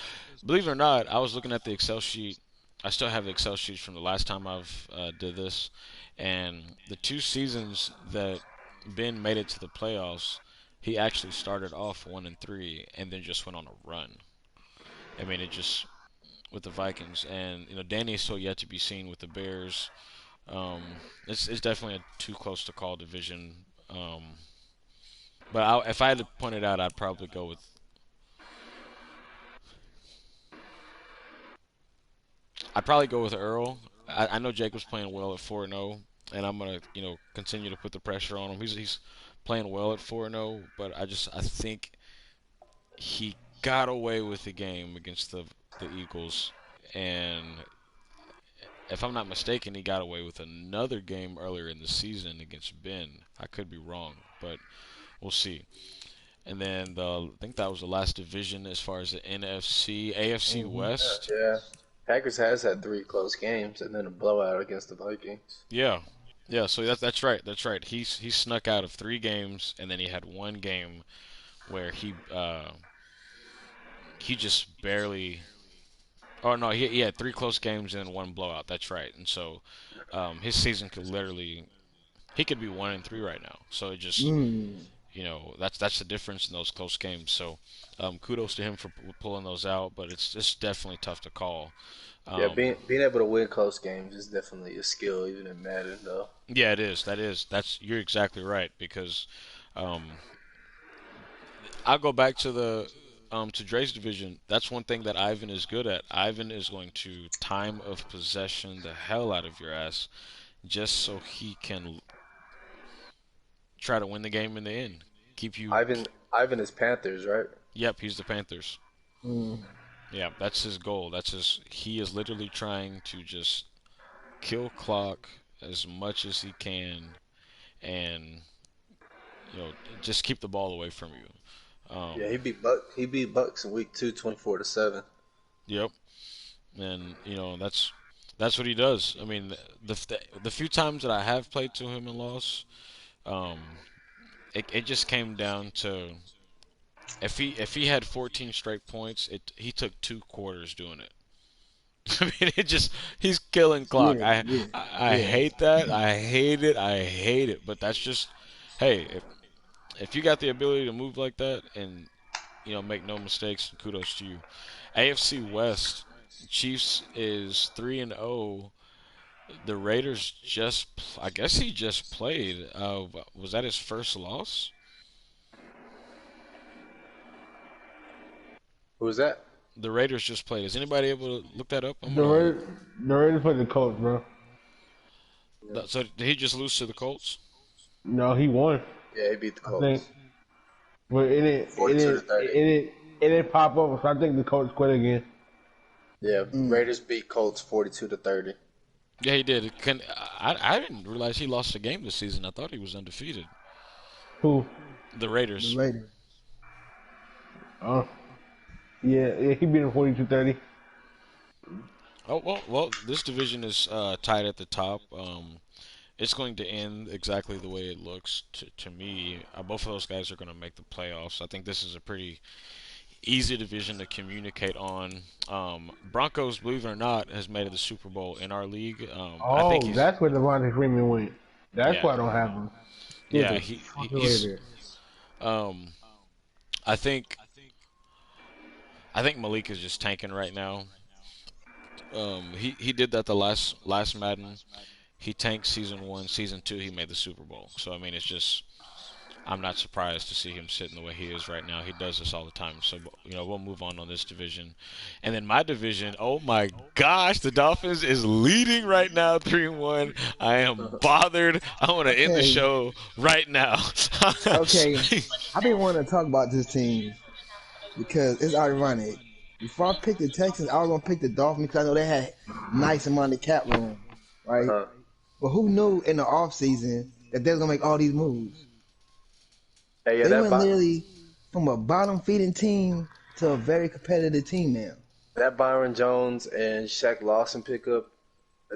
Speaker 1: believe it or not, I was looking at the Excel sheet. I still have the Excel sheets from the last time I've did this, and the two seasons that Ben made it to the playoffs, he actually started off 1-3 and then just went on a run. I mean, it just with the Vikings, and Danny is still yet to be seen with the Bears. It's definitely a too close to call division. But if I had to point it out, I'd probably go with Earl. I know Jacob's playing well at 4-0, and I'm gonna continue to put the pressure on him. He's playing well at 4-0, but I think he got away with the game against the Eagles, and if I'm not mistaken, he got away with another game earlier in the season against Ben. I could be wrong, but we'll see. And then I think that was the last division as far as the NFC, AFC
Speaker 4: Hmm.
Speaker 1: West.
Speaker 3: Yeah. Packers has had three close games and then a blowout against the Vikings.
Speaker 1: Yeah, yeah. So that's right. That's right. He snuck out of 3 games, and then he had one game where he just barely. Oh no, he had 3 close games and then one blowout. That's right. And so his season could literally he could be 1-3 right now. So it just
Speaker 4: Mm.
Speaker 1: that's the difference in those close games. So kudos to him for pulling those out, but it's definitely tough to call.
Speaker 3: Yeah,
Speaker 1: Um,
Speaker 3: being able to win close games is definitely a skill, even in Madden, though.
Speaker 1: yeah, it is. That's you're exactly right because um, I'll go back to the to Dre's division. That's one thing that Ivan is good at. Ivan is going to time of possession the hell out of your ass just so he can try to win the game in the end. Keep you.
Speaker 3: Ivan is Panthers, right?
Speaker 1: Yep, he's the Panthers.
Speaker 4: Mm.
Speaker 1: Yeah, that's his goal. That's his. He is literally trying to just kill clock as much as he can, and just keep the ball away from you.
Speaker 3: Yeah, he beat Bucks in week 2, 24-7.
Speaker 1: Yep, and that's what he does. I mean, the few times that I have played to him and lost, um, it just came down to if he had 14 straight points, he took 2 quarters doing it. I mean, he's killing clock.
Speaker 4: Yeah,
Speaker 1: I,
Speaker 4: yeah,
Speaker 1: I I
Speaker 4: yeah.
Speaker 1: hate that. I hate it. I hate it. But that's just hey, if you got the ability to move like that and make no mistakes, kudos to you. AFC West, Chiefs is 3-0. The Raiders I guess he just played. Was that his first loss?
Speaker 3: Who was that?
Speaker 1: The Raiders just played. Is anybody able to look that up? I'm
Speaker 2: The
Speaker 1: gonna.
Speaker 2: Raiders, the Raiders play the Colts, bro.
Speaker 3: Yeah,
Speaker 1: So did he just lose to the Colts?
Speaker 2: No, he won.
Speaker 3: yeah, he beat the
Speaker 2: I think,
Speaker 3: Colts,
Speaker 2: but
Speaker 3: 42-30.
Speaker 2: it didn't pop up. So I think the Colts quit again.
Speaker 3: Yeah,
Speaker 4: Mm.
Speaker 3: Raiders beat Colts 42-30.
Speaker 1: Yeah, he did. I didn't realize he lost a game this season. I thought he was undefeated.
Speaker 2: Who?
Speaker 1: The
Speaker 4: The
Speaker 1: Raiders.
Speaker 4: Raiders.
Speaker 2: Oh, yeah, he beat him 42-30.
Speaker 1: Oh well. This division is tied at the top. It's going to end exactly the way it looks to me. Both of those guys are going to make the playoffs. I think this is a pretty easy division to communicate on. Broncos, believe it or not, has made it to the Super Bowl in our league. I think
Speaker 2: Oh,
Speaker 1: he's
Speaker 2: that's where Devontae Freeman went. That's
Speaker 1: yeah
Speaker 2: why I don't have him. He was
Speaker 1: yeah
Speaker 2: a
Speaker 1: he
Speaker 2: fucking
Speaker 1: he's
Speaker 2: Raider.
Speaker 1: um I think I think Malik is just tanking right now. He did that the last Madden. He tanked season one, season two. He made the Super Bowl. So I mean, it's just I'm not surprised to see him sitting the way he is right now. He does this all the time. So we'll move on this division, and then my division. Oh my gosh, the Dolphins is leading right now, 3-1. I am bothered. I want to end the
Speaker 4: Okay,
Speaker 1: show right now.
Speaker 4: okay. I've been wanting to talk about this team because it's ironic. Before I picked the Texans, I was gonna pick the Dolphins because I know they had nice amount of cap room, right?
Speaker 3: Uh-huh.
Speaker 4: But who knew in the off season that they was gonna make all these moves?
Speaker 3: Hey, yeah,
Speaker 4: They went literally from a bottom feeding team to a very competitive team now.
Speaker 3: that Byron Jones and Shaq Lawson pickup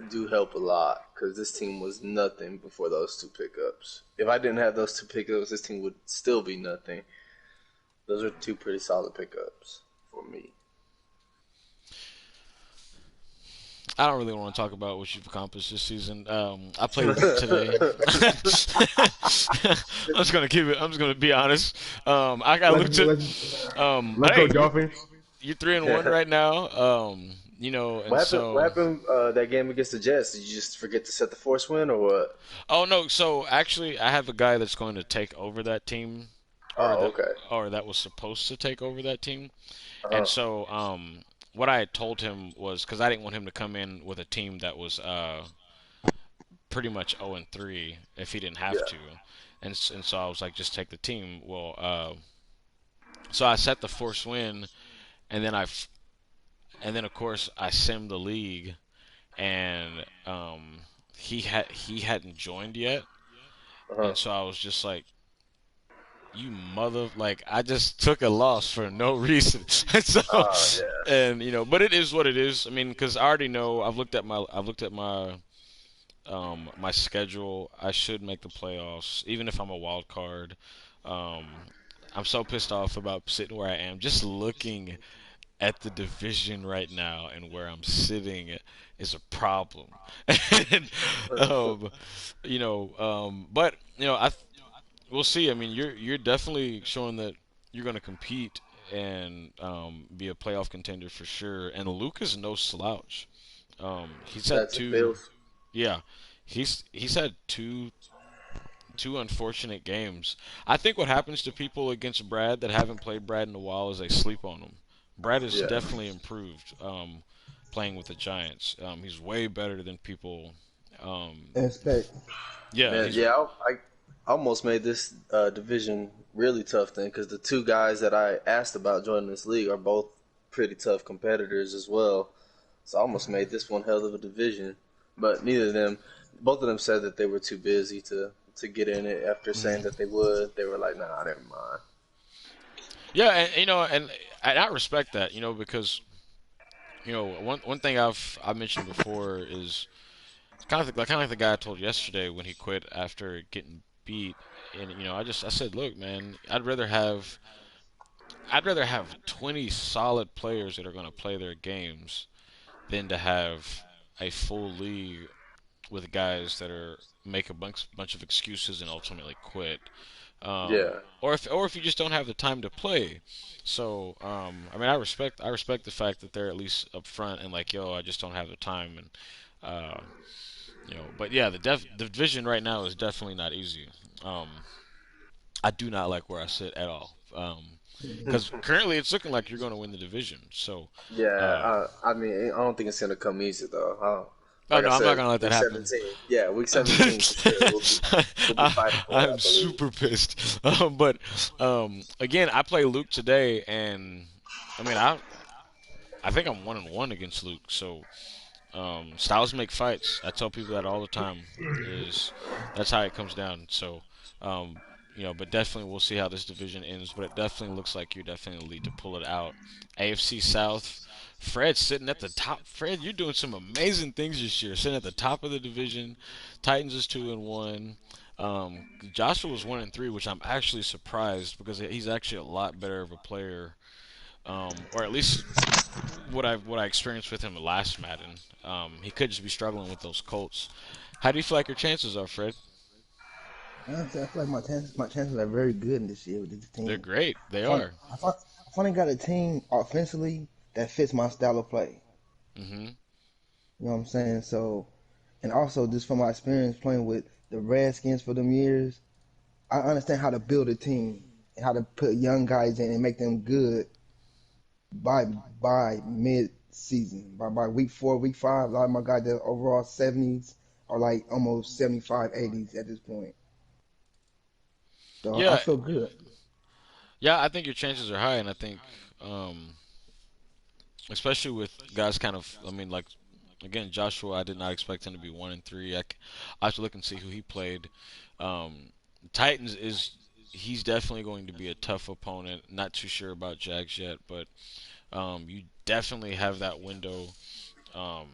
Speaker 3: do help a lot because this team was nothing before those two pickups. If I didn't have those two pickups, this team would still be nothing. Those are two pretty solid pickups for me.
Speaker 1: I don't really want to talk about what you've accomplished this season. I played Luke today. I'm just gonna be honest. I got Luke
Speaker 2: Let's
Speaker 1: to.
Speaker 2: let's let's go
Speaker 1: Hey,
Speaker 2: Dolphins.
Speaker 1: you're 3-1 right now. And
Speaker 3: What
Speaker 1: so.
Speaker 3: happened that game against the Jets? Did you just forget to set the force win or what?
Speaker 1: Oh no. So actually, I have a guy that's going to take over that team, or
Speaker 3: Oh,
Speaker 1: that
Speaker 3: okay.
Speaker 1: or that was supposed to take over that team. And
Speaker 3: Uh-huh.
Speaker 1: so, what I had told him was because I didn't want him to come in with a team that was pretty much 0-3 if he didn't have
Speaker 3: Yeah.
Speaker 1: to, and so I was like, just take the team. Well, so I set the force win, and then and then of course I simmed the league, and he hadn't joined yet,
Speaker 3: Uh-huh.
Speaker 1: and so I was just like, you mother, like I just took a loss for no reason. And so,
Speaker 3: Yeah.
Speaker 1: and but it is what it is. I mean, because I already know I've looked at my schedule. I should make the playoffs, even if I'm a wild card. Um, I'm so pissed off about sitting where I am. Just looking at the division right now and where I'm sitting is a problem. And um, but we'll see. I mean, you're definitely showing that you're going to compete and be a playoff contender for sure. And Luke is no slouch. He's had
Speaker 3: That's it,
Speaker 1: two.
Speaker 3: Bills.
Speaker 1: Yeah, he's had two unfortunate games. I think what happens to people against Brad that haven't played Brad in a while is they sleep on him. Brad has
Speaker 3: Yeah.
Speaker 1: definitely improved playing with the Giants. He's way better than people.
Speaker 4: Expect.
Speaker 1: Yeah,
Speaker 3: Man,
Speaker 1: he's
Speaker 3: yeah, I almost made this division really tough then because the two guys that I asked about joining this league are both pretty tough competitors as well. So I almost made this one hell of a division. But neither of them, both of them said that they were too busy to get in it after saying
Speaker 1: mhm.
Speaker 3: that they would. They were like, nah, never mind.
Speaker 1: Yeah, and I respect that, because one thing I mentioned before is kind of like the guy I told yesterday when he quit after getting beat, and I said, look, man, I'd rather have 20 solid players that are going to play their games than to have a full league with guys that are make a bunch of excuses and ultimately quit.
Speaker 3: Yeah.
Speaker 1: Or if you just don't have the time to play. So I mean, I respect the fact that they're at least upfront and like, yo, I just don't have the time, and uh, but yeah, the division right now is definitely not easy. Um, I do not like where I sit at all. Because currently it's looking like you're going to win the division. So, uh,
Speaker 3: Yeah, I mean, I don't think it's gonna come easy though.
Speaker 1: oh
Speaker 3: Like I
Speaker 1: no, I'm not
Speaker 3: said,
Speaker 1: gonna let that
Speaker 3: week
Speaker 1: happen.
Speaker 3: 17. Yeah, week 17 for sure. We'll be fighting for it, I
Speaker 1: I'm
Speaker 3: believe.
Speaker 1: super pissed. But again, I play Luke today, and I mean, I think I'm 1-1 against Luke. So styles make fights. I tell people that all the time. Is That's how it comes down. So um, but definitely we'll see how this division ends. But it definitely looks like you're definitely the lead to pull it out. AFC South, Fred sitting at the top. Fred, you're doing some amazing things this year, sitting at the top of the division. Titans is 2-1. Joshua was 1-3, which I'm actually surprised because he's actually a lot better of a player, or at least what I experienced with him last Madden. He could just be struggling with those Colts. How do you feel like your chances are, Fred?
Speaker 4: Honestly, I feel like my chances are very good in this year with this
Speaker 1: They're
Speaker 4: team.
Speaker 1: great. They
Speaker 4: I fin-
Speaker 1: are.
Speaker 4: I finally got a team offensively that fits my style of play.
Speaker 1: Hmm.
Speaker 4: You know what I'm saying? So, and also just from my experience playing with the Redskins for them years, I understand how to build a team and how to put young guys in and make them good by by mid season. By week 4, week 5, a lot of my guys that overall 70s are like almost 75, 80s at this point. So I
Speaker 1: Yeah,
Speaker 4: feel good.
Speaker 1: yeah. I think your chances are high, and I think, um, especially with guys kind of. I mean, like again, Joshua. I did not expect him to be 1-3. I have to look and see who he played. Um, Titans is he's definitely going to be a tough opponent. Not too sure about Jags yet, but you definitely have that window. Um,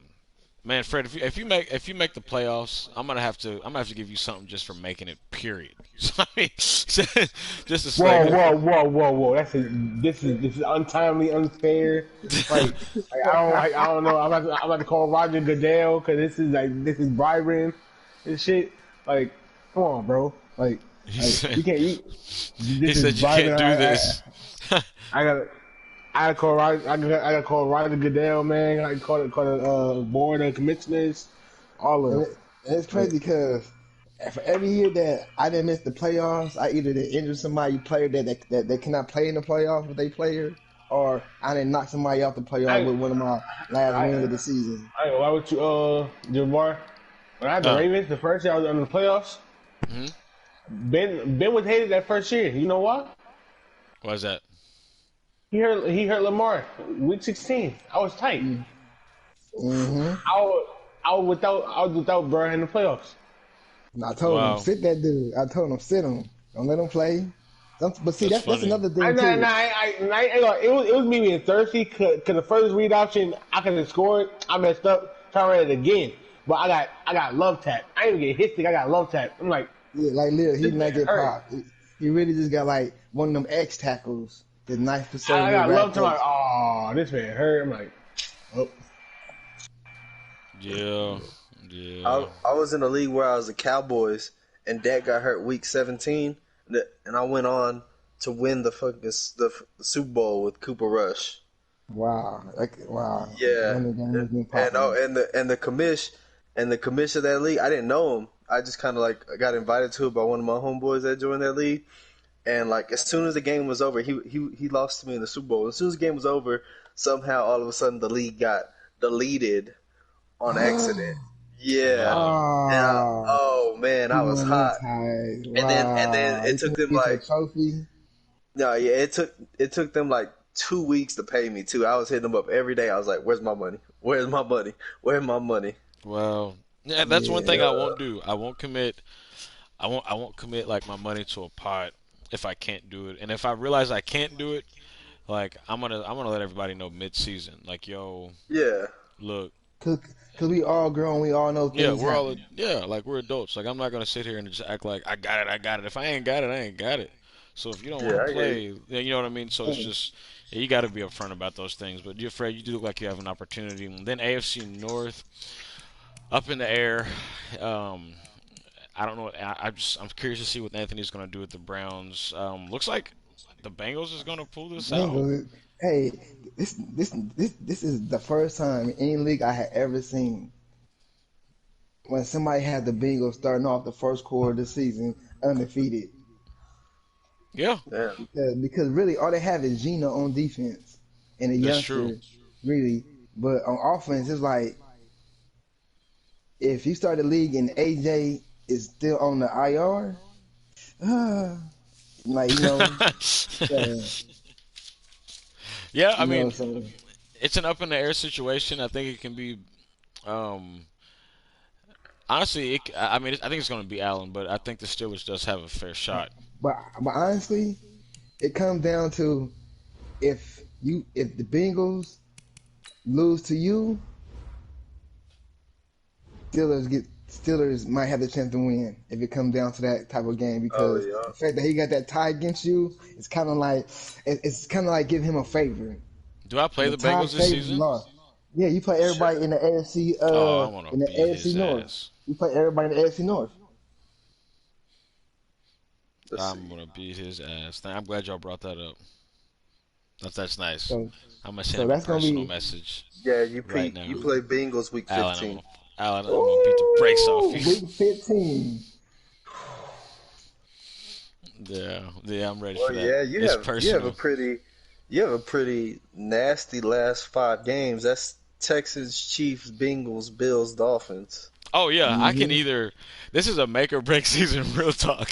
Speaker 1: Man, Fred, if you make the playoffs, I'm gonna have to give you something just for making it. Period. So, I mean, just to
Speaker 2: Whoa,
Speaker 1: say,
Speaker 2: whoa, whoa, whoa, whoa! This is untimely, unfair. I don't know. I'm about to call Roger Goodell because this is bribery and shit. Like, come on, bro.
Speaker 1: he
Speaker 2: Like
Speaker 1: said
Speaker 2: you can't.
Speaker 1: he
Speaker 2: This is
Speaker 1: said you
Speaker 2: bribing.
Speaker 1: can't do this.
Speaker 2: I got. I gotta call Roger. I gotta call Roger Goodell, man. I call the board of commissioners. All of
Speaker 4: And,
Speaker 2: them.
Speaker 4: and it's
Speaker 2: Like,
Speaker 4: crazy because for every year that I didn't miss the playoffs, I either did injure somebody player that cannot play in the playoffs with their player, or I didn't knock somebody off the playoff
Speaker 2: I
Speaker 4: with one of my last wins of
Speaker 2: I
Speaker 4: the season.
Speaker 2: I ain't gonna lie with you, Jamar. When I had the
Speaker 1: Oh,
Speaker 2: Ravens, the first year I was in the playoffs,
Speaker 1: hmm,
Speaker 2: Ben was hated that first year. You know why?
Speaker 1: why is that?
Speaker 2: He hurt Lamar week 16. I was tight.
Speaker 4: Mm-hmm.
Speaker 2: I was without Burrow in the playoffs.
Speaker 4: And I told him
Speaker 1: Wow,
Speaker 4: sit that dude. I told him sit him. Don't let him play. But see,
Speaker 1: that's
Speaker 4: that's
Speaker 1: funny.
Speaker 4: another
Speaker 2: I
Speaker 4: thing
Speaker 2: nah,
Speaker 4: too.
Speaker 2: nah, I ain't gonna- it was me being thirsty because the first read option I could have scored. I messed up. Try to run it again, but I got love tap. I didn't even get hit stick. I got love tap. I'm like,
Speaker 4: Yeah, like literally, he
Speaker 2: this
Speaker 4: did
Speaker 2: man
Speaker 4: not get
Speaker 2: hurt.
Speaker 4: popped. He really just got like one of them X tackles, the knife
Speaker 2: I
Speaker 4: preserver
Speaker 2: got love
Speaker 4: wrapped
Speaker 2: tap. I'm
Speaker 4: up.
Speaker 2: like, oh, this man hurt. I'm like, oh,
Speaker 1: Yeah,
Speaker 3: I
Speaker 1: yeah.
Speaker 3: I was in a league where I was the Cowboys, and Dak got hurt week 17, and I went on to win the Super Bowl with Cooper Rush.
Speaker 4: Wow, like wow,
Speaker 3: Yeah,
Speaker 4: when the game has been
Speaker 3: and
Speaker 4: popping.
Speaker 3: the commish of that league, I didn't know him. I just kind of like got invited to it by one of my homeboys that joined that league, and like as soon as the game was over, he lost to me in the Super Bowl. As soon as the game was over, somehow all of a sudden the league got deleted on accident. Yeah,
Speaker 1: Wow.
Speaker 3: and
Speaker 4: Ah,
Speaker 3: oh man,
Speaker 4: he
Speaker 3: I was hot.
Speaker 4: monetized.
Speaker 3: And then
Speaker 4: Wow,
Speaker 3: it
Speaker 4: he
Speaker 3: took
Speaker 4: couldn't
Speaker 3: them
Speaker 4: get your
Speaker 3: like
Speaker 4: trophy.
Speaker 3: no, yeah, it took them like 2 weeks to pay me too. I was hitting them up every day. I was like, "Where's my money? Where's my money? Where's my money?"
Speaker 1: Well, yeah, that's one thing
Speaker 4: Yeah,
Speaker 1: I won't do. I won't commit. I won't commit like my money to a pot if I can't do it. And if I realize I can't do it, like I'm gonna let everybody know mid-season. Like, yo,
Speaker 3: Yeah,
Speaker 1: look,
Speaker 4: cause we all grown, we all know
Speaker 1: yeah,
Speaker 4: things
Speaker 1: we're all
Speaker 4: happen.
Speaker 1: yeah, like we're adults. Like I'm not gonna sit here and just act like I got it, I got it. If I ain't got it, I ain't got it. So if you don't want
Speaker 3: yeah,
Speaker 1: to
Speaker 3: I hear you.
Speaker 1: play, then you know what I mean. So it's just yeah, you got to be upfront about those things. But you're afraid you do look like you have an opportunity. And then AFC North up in the air. Um, I don't know. I'm curious to see what Anthony's gonna do with the Browns. Looks like the Bengals is gonna pull this out.
Speaker 4: Bengals. Hey, this is the first time in any league I had ever seen when somebody had the Bengals starting off the first quarter of the season undefeated.
Speaker 1: Yeah,
Speaker 3: Yeah,
Speaker 4: Because really all they have is Gino on defense and a
Speaker 1: that's true.
Speaker 4: youngster, really. But on offense, it's like if you start the league and AJ is still on the IR, uh, like uh,
Speaker 1: Yeah, I mean,
Speaker 4: so
Speaker 1: it's an up in the air situation. I think it can be. Um, honestly, I mean, I think it's going to be Allen, but I think the Steelers does have a fair shot.
Speaker 4: but honestly, it comes down to if the Bengals lose to you, Steelers might have the chance to win if it comes down to that type of game
Speaker 3: Oh
Speaker 4: because
Speaker 3: yeah.
Speaker 4: the fact that he got that tie against you, it's kind of like giving him a favor.
Speaker 1: Do I play
Speaker 4: The
Speaker 1: the
Speaker 4: tie
Speaker 1: Bengals this
Speaker 4: favors
Speaker 1: season?
Speaker 4: lost. Yeah, you play
Speaker 3: Shit.
Speaker 4: everybody in the AFC
Speaker 1: Oh, I'm gonna
Speaker 4: in the
Speaker 1: beat
Speaker 4: AFC
Speaker 1: his
Speaker 4: North.
Speaker 1: ass.
Speaker 4: You play everybody in the AFC North.
Speaker 3: Let's
Speaker 1: I'm
Speaker 3: see.
Speaker 1: gonna beat his ass. I'm glad y'all brought that up. That's nice.
Speaker 4: So
Speaker 1: I'm gonna send
Speaker 4: so
Speaker 1: him a
Speaker 4: that's gonna
Speaker 1: personal
Speaker 4: be
Speaker 1: message
Speaker 3: Yeah,
Speaker 1: right now.
Speaker 3: You play Bengals week
Speaker 1: Alan,
Speaker 3: 15.
Speaker 1: I'm gonna beat the brakes off
Speaker 4: ooh,
Speaker 1: you.
Speaker 4: week 15.
Speaker 1: Yeah, I'm ready for
Speaker 3: Well,
Speaker 1: that.
Speaker 3: yeah,
Speaker 1: It's personal.
Speaker 3: you have a pretty nasty last 5 games. That's Texans, Chiefs, Bengals, Bills, Dolphins.
Speaker 1: Oh yeah, I can
Speaker 4: Mm-hmm.
Speaker 1: either. This is a make or break season. Real talk.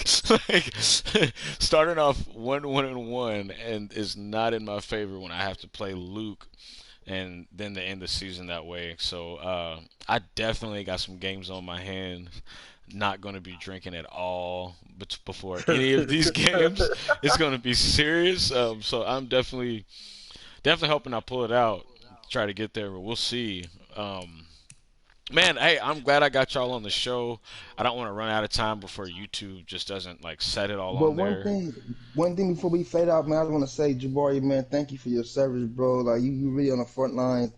Speaker 1: Like starting off 1-1-1 and is not in my favor when I have to play Luke and then to end the season that way. So I definitely got some games on my hands. Not going to be drinking at all, but before any of these games, it's going to be serious. So I'm definitely hoping I pull it out. Try to get there, but we'll see. Um, Man, hey, I'm glad I got y'all on the show. I don't want to run out of time before YouTube just doesn't like set it all
Speaker 4: But
Speaker 1: on there.
Speaker 4: one thing before we fade out, man, I just want to say, Jabari, man, thank you for your service, bro. Like you really on the front line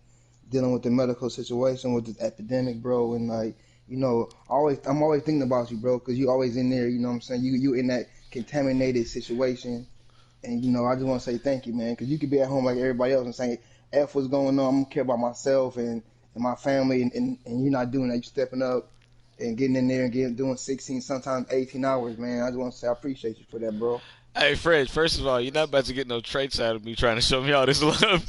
Speaker 4: dealing with the medical situation with this epidemic, bro. And like, I'm always thinking about you, bro, because you always in there. You know what I'm saying? You in that contaminated situation, and I just want to say thank you, man, because you could be at home like everybody else and saying, "F what's going on? I'm gonna care about myself and my family," and you're not doing that. You're stepping up and getting in there and doing 16, sometimes 18 hours, man. I just want to say I appreciate you for that, bro.
Speaker 1: Hey, Fred, first of all, you're not about to get no traits out of me trying to show me all this love.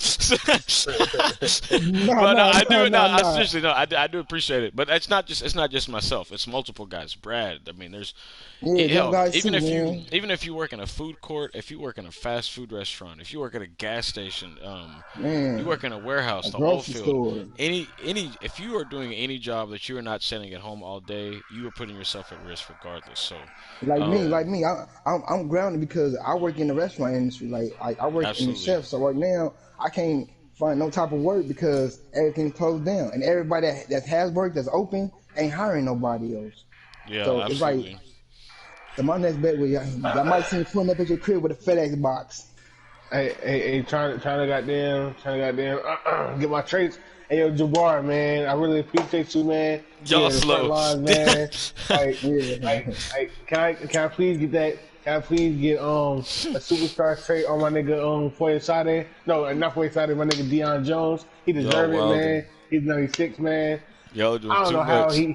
Speaker 4: No,
Speaker 1: But no,
Speaker 4: no,
Speaker 1: I
Speaker 4: no,
Speaker 1: do. No,
Speaker 4: no,
Speaker 1: I
Speaker 4: no.
Speaker 1: seriously no, I do appreciate it. But it's not just myself. It's multiple guys. Brad. I mean, there's
Speaker 4: Yeah, them
Speaker 1: hell.
Speaker 4: guys too,
Speaker 1: Even if you
Speaker 4: man.
Speaker 1: even if you work in a food court, if you work in a fast food restaurant, if you work at a gas station, you
Speaker 4: Man,
Speaker 1: work in a warehouse,
Speaker 4: a
Speaker 1: the oil
Speaker 4: grocery
Speaker 1: field,
Speaker 4: store.
Speaker 1: any if you are doing any job that you are not sitting at home all day, you are putting yourself at risk regardless. So,
Speaker 3: Yeah.
Speaker 4: Like me, I'm grounded because I work in the restaurant industry. I work in the
Speaker 1: absolutely.
Speaker 4: chef, so right now I can't find no type of work because everything's closed down, and everybody that has work that's open ain't hiring nobody else.
Speaker 1: Yeah,
Speaker 4: So it's like,
Speaker 1: absolutely.
Speaker 4: so my next bet was y'all might see me pulling up at your crib with a FedEx box.
Speaker 2: Hey, trying to goddamn get my traits. Hey, yo, Jabbar, man, I really appreciate you, man. Being
Speaker 1: Y'all
Speaker 2: in the front
Speaker 1: slow.
Speaker 2: lines, man. Like,
Speaker 4: Yeah,
Speaker 2: can I please get that? Can I please get a superstar trait on my nigga Foyesade? No, not Foyesade, my nigga Deion Jones. He
Speaker 1: Y'all
Speaker 2: deserve it,
Speaker 1: wildin'.
Speaker 2: man. He's 96, man.
Speaker 1: Y'all doing
Speaker 2: I don't
Speaker 1: too
Speaker 2: know how
Speaker 1: much.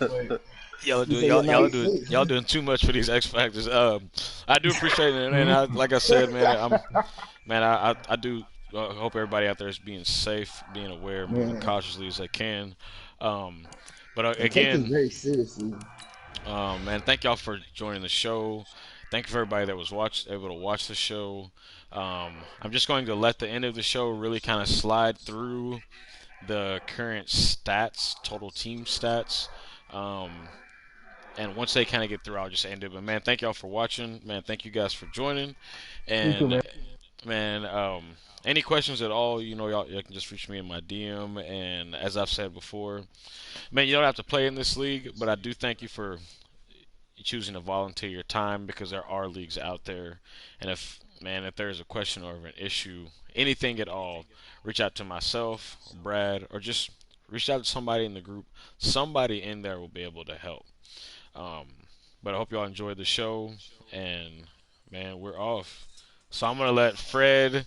Speaker 2: but
Speaker 1: Y'all
Speaker 4: you
Speaker 1: doing
Speaker 4: say you're
Speaker 1: y'all y'all doing
Speaker 4: 96.
Speaker 1: y'all doing too much for these X Factors. I do appreciate it, and like I said, I do hope everybody out there is being safe, being aware, moving
Speaker 4: Man,
Speaker 1: cautiously as they can. Um, but
Speaker 4: and take this
Speaker 1: again,
Speaker 4: very seriously.
Speaker 1: man, thank y'all for joining the show. Thank you for everybody that was able to watch the show. I'm just going to let the end of the show really kind of slide through the current stats, total team stats. Um, and once they kind of get through, I'll just end it. But man, thank y'all for watching. Man, thank you guys for joining.
Speaker 2: you too,
Speaker 1: And
Speaker 2: man.
Speaker 1: man, any questions at all, y'all can just reach me in my DM. And as I've said before, man, you don't have to play in this league, but I do thank you for choosing to volunteer your time because there are leagues out there. And if there's a question or an issue, anything at all, reach out to myself, or Brad, or just reach out to somebody in the group. Somebody in there will be able to help. Um, but I hope y'all enjoyed the show, and man, we're off. So I'm gonna let Fred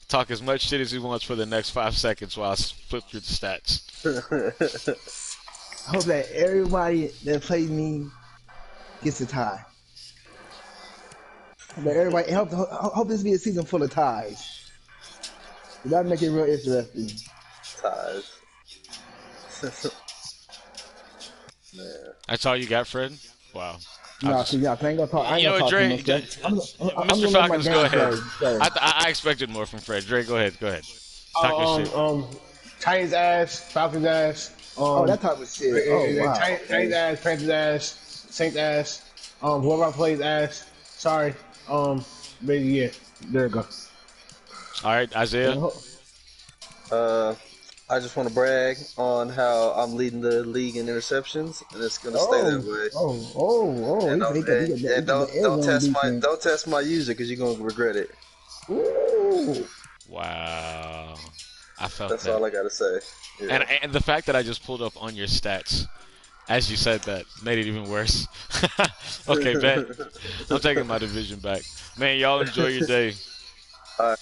Speaker 1: talk as much shit as he wants for the next 5 seconds while I flip through the stats.
Speaker 4: I hope that everybody that played me gets a tie. But everybody, hope this be a season full of ties. That'd make it real interesting.
Speaker 3: Ties. Man.
Speaker 1: That's all you got, Fred? Wow. I'll
Speaker 4: Nah,
Speaker 1: just
Speaker 4: see, yeah, I ain't gonna talk. I ain't
Speaker 1: You know
Speaker 4: gonna
Speaker 1: what,
Speaker 4: talk too
Speaker 1: Dre?
Speaker 4: much. I'm
Speaker 1: Mr.
Speaker 4: gonna let my
Speaker 1: Falcons, go
Speaker 4: game
Speaker 1: ahead.
Speaker 4: play.
Speaker 1: I expected more from Fred. Dre, go ahead. Go ahead. Talk your
Speaker 2: Um,
Speaker 1: shit.
Speaker 2: um, Titans ass, Falcons ass,
Speaker 4: Oh, that type of shit. Oh wow.
Speaker 2: Titans ass, Panthers ass, Saints ass, Whoever I played ass. Sorry. But yeah, there we go.
Speaker 1: All right, Isaiah.
Speaker 3: Uh, I just want to brag on how I'm leading the league in interceptions, and it's gonna stay that
Speaker 2: Oh,
Speaker 3: way.
Speaker 2: oh!
Speaker 3: And,
Speaker 2: He
Speaker 3: I'm,
Speaker 2: said
Speaker 3: and
Speaker 2: he got the
Speaker 3: don't
Speaker 2: airborne
Speaker 3: test my
Speaker 2: defense.
Speaker 3: user because you're gonna regret it.
Speaker 2: Ooh.
Speaker 1: Wow, I felt
Speaker 3: That's
Speaker 1: that.
Speaker 3: all I gotta say. Yeah.
Speaker 1: And the fact that I just pulled up on your stats as you said that made it even worse. Okay, bet. I'm taking my division back. Man, y'all enjoy your day.
Speaker 3: All right.